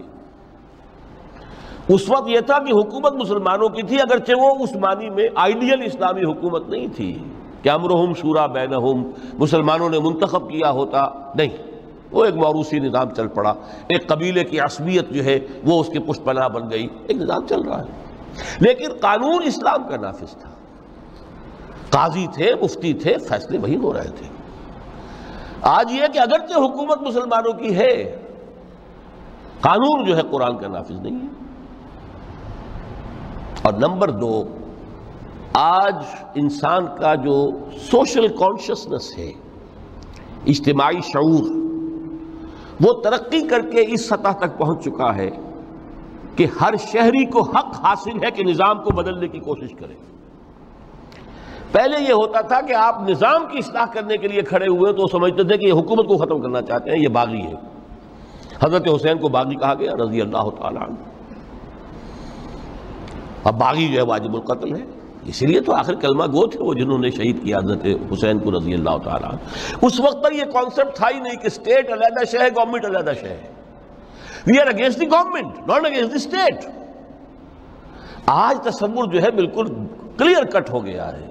اس وقت یہ تھا کہ حکومت مسلمانوں کی تھی، اگرچہ وہ اس معنی میں آئیڈیل اسلامی حکومت نہیں تھی کہ امرہم شورا بینہم، مسلمانوں نے منتخب کیا ہوتا، نہیں، وہ ایک موروثی نظام چل پڑا، ایک قبیلے کی عصبیت جو ہے وہ اس کے پشت پناہ بن گئی، ایک نظام چل رہا ہے، لیکن قانون اسلام کا نافذ تھا، قاضی تھے، مفتی تھے، فیصلے وہی ہو رہے تھے۔ آج یہ کہ اگرچہ حکومت مسلمانوں کی ہے، قانون جو ہے قرآن کا نافذ نہیں ہے۔ اور نمبر دو، آج انسان کا جو سوشل کانشسنس ہے، اجتماعی شعور، وہ ترقی کر کے اس سطح تک پہنچ چکا ہے کہ ہر شہری کو حق حاصل ہے کہ نظام کو بدلنے کی کوشش کرے۔ پہلے یہ ہوتا تھا کہ آپ نظام کی اصلاح کرنے کے لیے کھڑے ہوئے تو سمجھتے تھے کہ یہ حکومت کو ختم کرنا چاہتے ہیں، یہ باغی ہے۔ حضرت حسین کو باغی کہا گیا رضی اللہ تعالیٰ عنہ۔ اب باغی جو ہے واجب القتل ہے، اسی لیے تو آخر کلمہ گو تھے وہ جنہوں نے شہید کیا حضرت حسین کو رضی اللہ تعالیٰ عنہ۔ اس وقت پر یہ کانسیپٹ تھا ہی نہیں کہ اسٹیٹ علیحدہ شے ہے، گورنمنٹ علیحدہ شے ہے۔ We are against the government, not against the state. آج تصور جو ہے بالکل کلیئر کٹ ہو گیا ہے،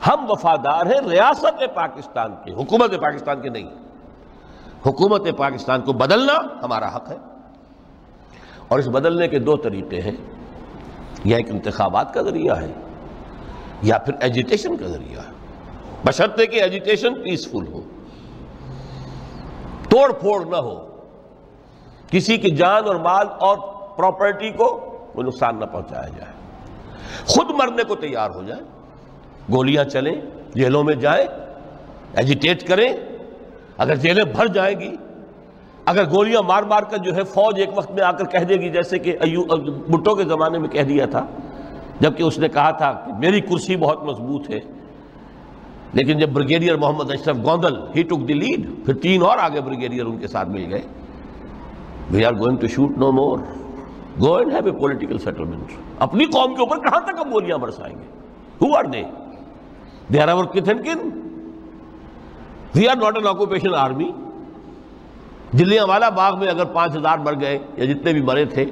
ہم وفادار ہیں ریاست پاکستان کے، حکومت پاکستان کے نہیں۔ حکومت پاکستان کو بدلنا ہمارا حق ہے، اور اس بدلنے کے دو طریقے ہیں، یا ایک انتخابات کا ذریعہ ہے یا پھر ایجیٹیشن کا ذریعہ ہے، بشرطے کہ ایجیٹیشن پیسفل ہو، توڑ پھوڑ نہ ہو، کسی کی جان اور مال اور پراپرٹی کو کوئی نقصان نہ پہنچایا جائے، خود مرنے کو تیار ہو جائے، گولیاں چلیں، جیلوں میں جائیں، ایجیٹیٹ کریں، اگر جیلیں بھر جائیں گی، اگر گولیاں مار مار کر جو ہے فوج ایک وقت میں آ کر کہہ دے گی، جیسے کہ بھٹو کے زمانے میں کہہ دیا تھا، جبکہ اس نے کہا تھا کہ میری کرسی بہت مضبوط ہے، لیکن جب بریگیڈیئر محمد اشرف گوندل ہی ٹک دی لیڈ، پھر 3 اور آگے بریگیڈیئر ان کے ساتھ مل گئے، we are going to shoot no more, go and have a political settlement. اپنی قوم کے اوپر کہاں تک ہم گولیاں برسائیں گے؟ Who are they? They are our kith and kin, we are not an occupation army. Jallianwala Bagh میں اگر 5000 مر گئے یا جتنے بھی مرے تھے،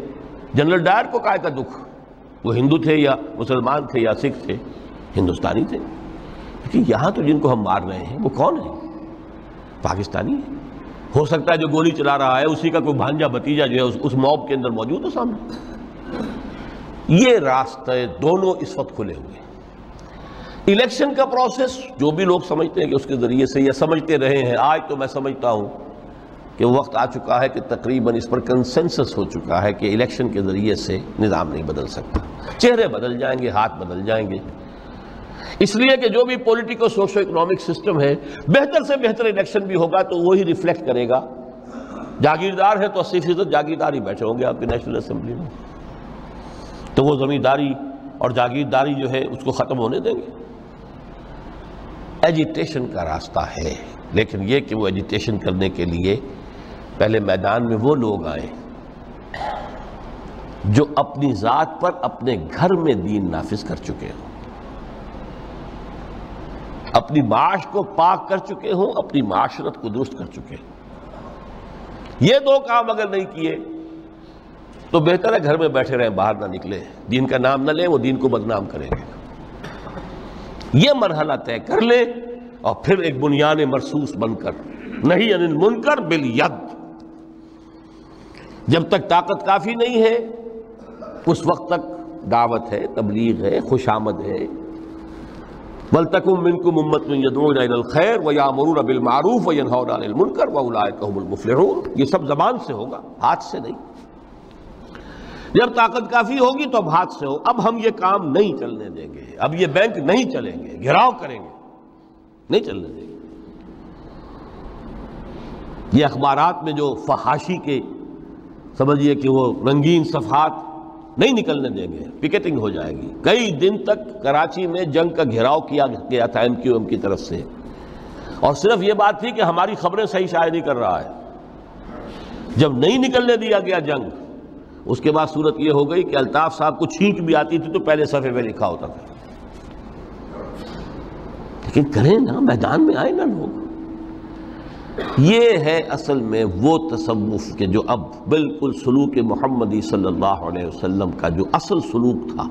جنرل ڈائر کو کائے کا دکھ؟ وہ ہندو تھے یا مسلمان تھے یا سکھ تھے؟ ہندوستانی تھے۔ لیکن یہاں تو جن کو ہم مار رہے ہیں وہ کون ہیں؟ پاکستانی ہے۔ ہو سکتا ہے جو گولی چلا رہا ہے اسی کا کوئی بھانجا بھتیجا جو ہے اس موب کے اندر موجود ہے سامنے۔ یہ راستے دونوں اس وقت کھلے ہوئے ہیں۔ الیکشن کا پروسیس جو بھی لوگ سمجھتے ہیں کہ اس کے ذریعے سے یا سمجھتے رہے ہیں، آج تو میں سمجھتا ہوں کہ وقت آ چکا ہے کہ تقریباً اس پر کنسنسس ہو چکا ہے کہ الیکشن کے ذریعے سے نظام نہیں بدل سکتا۔ چہرے بدل جائیں گے، ہاتھ بدل جائیں گے، اس لیے کہ جو بھی پولیٹیکل سوشو اکنامک سسٹم ہے، بہتر سے بہتر الیکشن بھی ہوگا تو وہی ریفلیکٹ کرے گا۔ جاگیردار ہے تو 80% جاگیردار ہی بیٹھے ہوں گے آپ کی نیشنل اسمبلی میں، تو وہ زمینداری اور جاگیرداری جو ہے اس کو ختم ہونے دیں گے۔ ایجیٹیشن کا راستہ ہے، لیکن یہ کہ وہ ایجیٹیشن کرنے کے لیے پہلے میدان میں وہ لوگ آئیں جو اپنی ذات پر اپنے گھر میں دین نافذ کر چکے ہوں، اپنی معاش کو پاک کر چکے ہوں، اپنی معاشرت کو درست کر چکے ہوں۔ یہ دو کام اگر نہیں کیے تو بہتر ہے گھر میں بیٹھے رہیں، باہر نہ نکلیں، دین کا نام نہ لیں، وہ دین کو بدنام کریں گے۔ یہ مرحلہ طے کر لیں اور پھر ایک بنیان مرصوص بن کر، نہیں عن المنکر بالید، جب تک طاقت کافی نہیں ہے اس وقت تک دعوت ہے، تبلیغ ہے، خوشامد ہے۔ وَلْتَكُن مِّنكُمْ أُمَّةٌ يَدْعُونَ إِلَى الْخَيْرِ وَيَأْمُرُونَ بِالْمَعْرُوفِ وَيَنْهَوْنَ عَنِ الْمُنكَرِ وَأُولَٰئِكَ هُمُ الْمُفْلِحُونَ۔ یہ سب زبان سے ہوگا، ہاتھ سے نہیں۔ جب طاقت کافی ہوگی تو اب ہاتھ سے ہو۔ اب ہم یہ کام نہیں چلنے دیں گے، اب یہ بینک نہیں چلیں گے، گھیراؤ کریں گے، نہیں چلنے دیں گے۔ یہ اخبارات میں جو فحاشی کے سمجھیے کہ وہ رنگین صفحات نہیں نکلنے دیں گے، پکیٹنگ ہو جائے گی۔ کئی دن تک کراچی میں جنگ کا گھیراؤ کیا گیا تھا MQM کی طرف سے، اور صرف یہ بات تھی کہ ہماری خبریں صحیح شائع نہیں کر رہا ہے۔ جب نہیں نکلنے دیا گیا جنگ، اس کے بعد صورت یہ ہو گئی کہ الطاف صاحب کو چھینک بھی آتی تھی تو پہلے صفحے پہ لکھا ہوتا تھا۔ لیکن کریں نا، میدان میں آئے نا لوگ، یہ ہے اصل میں وہ تصوف کہ جو اب بالکل سلوک محمدی صلی اللہ علیہ وسلم کا جو اصل سلوک تھا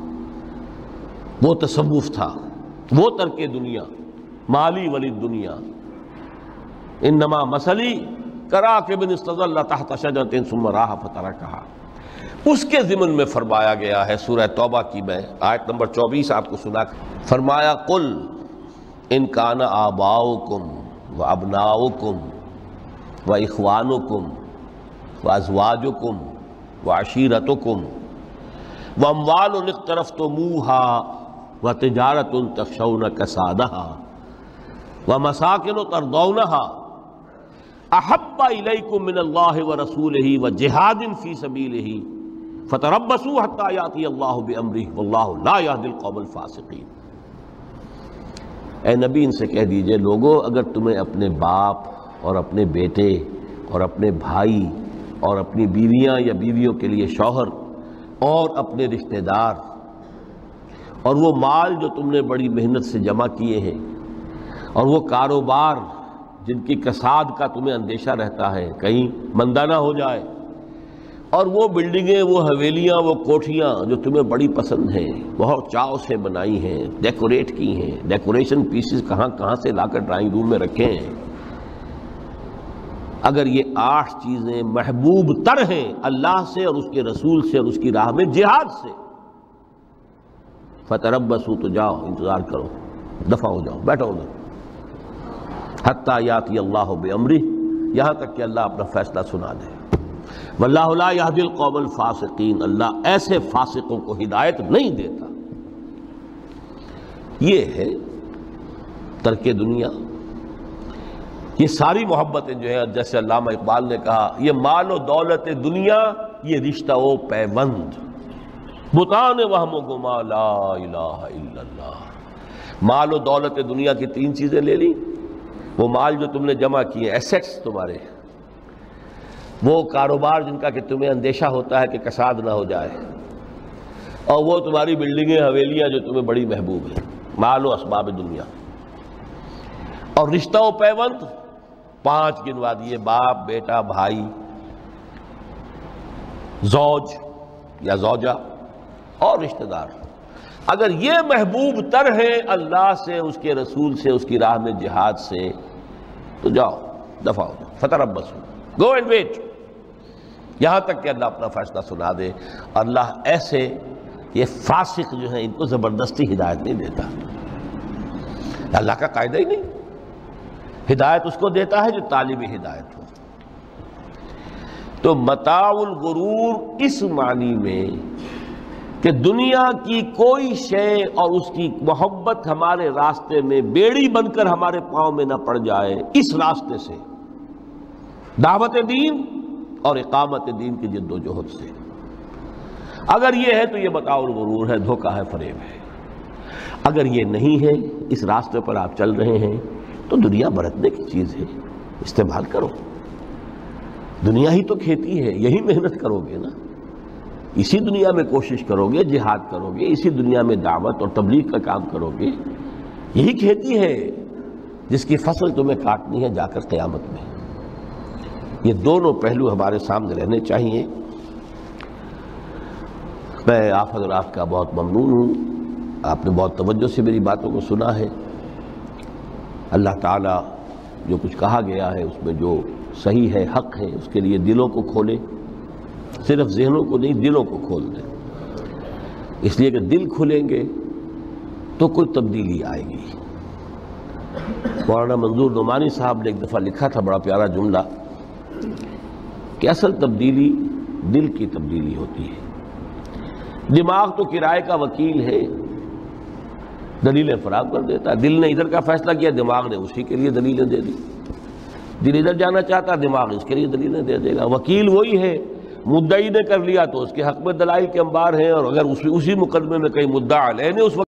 وہ تصوف تھا، وہ ترک دنیا، مالی ولی دنیا، انما مثلی کراکب استظل تحت شجرۃ ثم راح فترکھا، اس کے ضمن میں فرمایا گیا ہے سورہ توبہ کی میں آیت نمبر 24 آپ کو سنا، فرمایا قل ان کان آباؤکم وابناؤکم واخوانکم وازواجکم وعشیرتکم واموال اقترفتموها وتجارۃ تخشون کسادها ومساکن ترضونها احب الیکم من اللہ ورسولہ وجہاد فی سبیلہ فتربصوا حتی یاتی اللہ بامرہ واللہ لا یہدی القوم الفاسقین۔ اے نبی ان سے کہہ دیجئے لوگو اگر تمہیں اپنے باپ اور اپنے بیٹے اور اپنے بھائی اور اپنی بیویاں یا بیویوں کے لیے شوہر اور اپنے رشتہ دار اور وہ مال جو تم نے بڑی محنت سے جمع کیے ہیں اور وہ کاروبار جن کی کساد کا تمہیں اندیشہ رہتا ہے کہیں مندہ نہ ہو جائے، اور وہ بلڈنگیں، وہ حویلیاں، وہ کوٹھیاں جو تمہیں بڑی پسند ہیں، بہت چاؤ سے بنائی ہیں، ڈیکوریٹ کی ہیں، ڈیکوریشن پیسز کہاں کہاں سے لا کر ڈرائنگ روم میں رکھے ہیں، اگر یہ 8 چیزیں محبوب تر ہیں اللہ سے اور اس کے رسول سے اور اس کی راہ میں جہاد سے، فتربصوا تو جاؤ انتظار کرو، دفع ہو جاؤ، بیٹھو ادھر، حتی یاتی اللہ بامرہ، یہاں تک کہ اللہ اپنا فیصلہ سنا دے، واللہ لا یہدی القوم الفاسقین، اللہ ایسے فاسقوں کو ہدایت نہیں دیتا۔ یہ ہے ترک دنیا، یہ ساری محبتیں جو ہیں جیسے علامہ اقبال نے کہا یہ مال و دولت دنیا یہ رشتہ و پیوند، بتان وہم و گما لا الہ الا اللہ۔ مال و دولت دنیا کی 3 چیزیں لے لی، وہ مال جو تم نے جمع کیے، ایسیٹس تمہارے، وہ کاروبار جن کا کہ تمہیں اندیشہ ہوتا ہے کہ کساد نہ ہو جائے، اور وہ تمہاری بلڈنگیں حویلیاں جو تمہیں بڑی محبوب ہیں، مال و اسباب دنیا، اور رشتہ و پیوند 5 گنوا دیے، باپ، بیٹا، بھائی، زوج یا زوجہ اور رشتہ دار۔ اگر یہ محبوب تر ہیں اللہ سے، اس کے رسول سے، اس کی راہ میں جہاد سے، تو جاؤ دفع ہو جاؤ، فتربصوا، گو اینڈ ویٹ، یہاں تک کہ اللہ اپنا فیصلہ سنا دے۔ اللہ ایسے یہ فاسق جو ہیں ان کو زبردستی ہدایت نہیں دیتا، اللہ کا قاعدہ ہی نہیں، ہدایت اس کو دیتا ہے جو طالب ہدایت ہو۔ تو متاع الغرور اس معنی میں کہ دنیا کی کوئی شے اور اس کی محبت ہمارے راستے میں بیڑی بن کر ہمارے پاؤں میں نہ پڑ جائے، اس راستے سے، دعوت دین اور اقامت دین کی جد و جہد سے، اگر یہ ہے تو یہ متاع الغرور ہے، دھوکہ ہے، فریب ہے۔ اگر یہ نہیں ہے، اس راستے پر آپ چل رہے ہیں، تو دنیا برتنے کی چیز ہے، استعمال کرو، دنیا ہی تو کھیتی ہے، یہی محنت کرو گے نا، اسی دنیا میں کوشش کرو گے، جہاد کرو گے، اسی دنیا میں دعوت اور تبلیغ کا کام کرو گے، یہی کھیتی ہے جس کی فصل تمہیں کاٹنی ہے جا کر قیامت میں۔ یہ دونوں پہلو ہمارے سامنے رہنے چاہیے۔ میں آپ حضرات کا بہت ممنون ہوں، آپ نے بہت توجہ سے میری باتوں کو سنا ہے۔ اللہ تعالیٰ جو کچھ کہا گیا ہے اس میں جو صحیح ہے، حق ہے، اس کے لیے دلوں کو کھولے، صرف ذہنوں کو نہیں، دلوں کو کھول دیں، اس لیے کہ دل کھلیں گے تو کوئی تبدیلی آئے گی۔ مولانا منظور نعمانی صاحب نے ایک دفعہ لکھا تھا بڑا پیارا جملہ کہ اصل تبدیلی دل کی تبدیلی ہوتی ہے۔ دماغ تو کرائے کا وکیل ہے، دلیلیں فراہم کر دیتا ہے، دل نے ادھر کا فیصلہ کیا، دماغ نے اسی کے لیے دلیلیں دے دی، دل ادھر جانا چاہتا، دماغ اس کے لیے دلیلیں دے دے گا۔ وکیل وہی ہے، مدعی نے کر لیا تو اس کے حق میں دلائل کے انبار ہیں، اور اگر اسی مقدمے میں کہیں مدعا علیہ نے اس وقت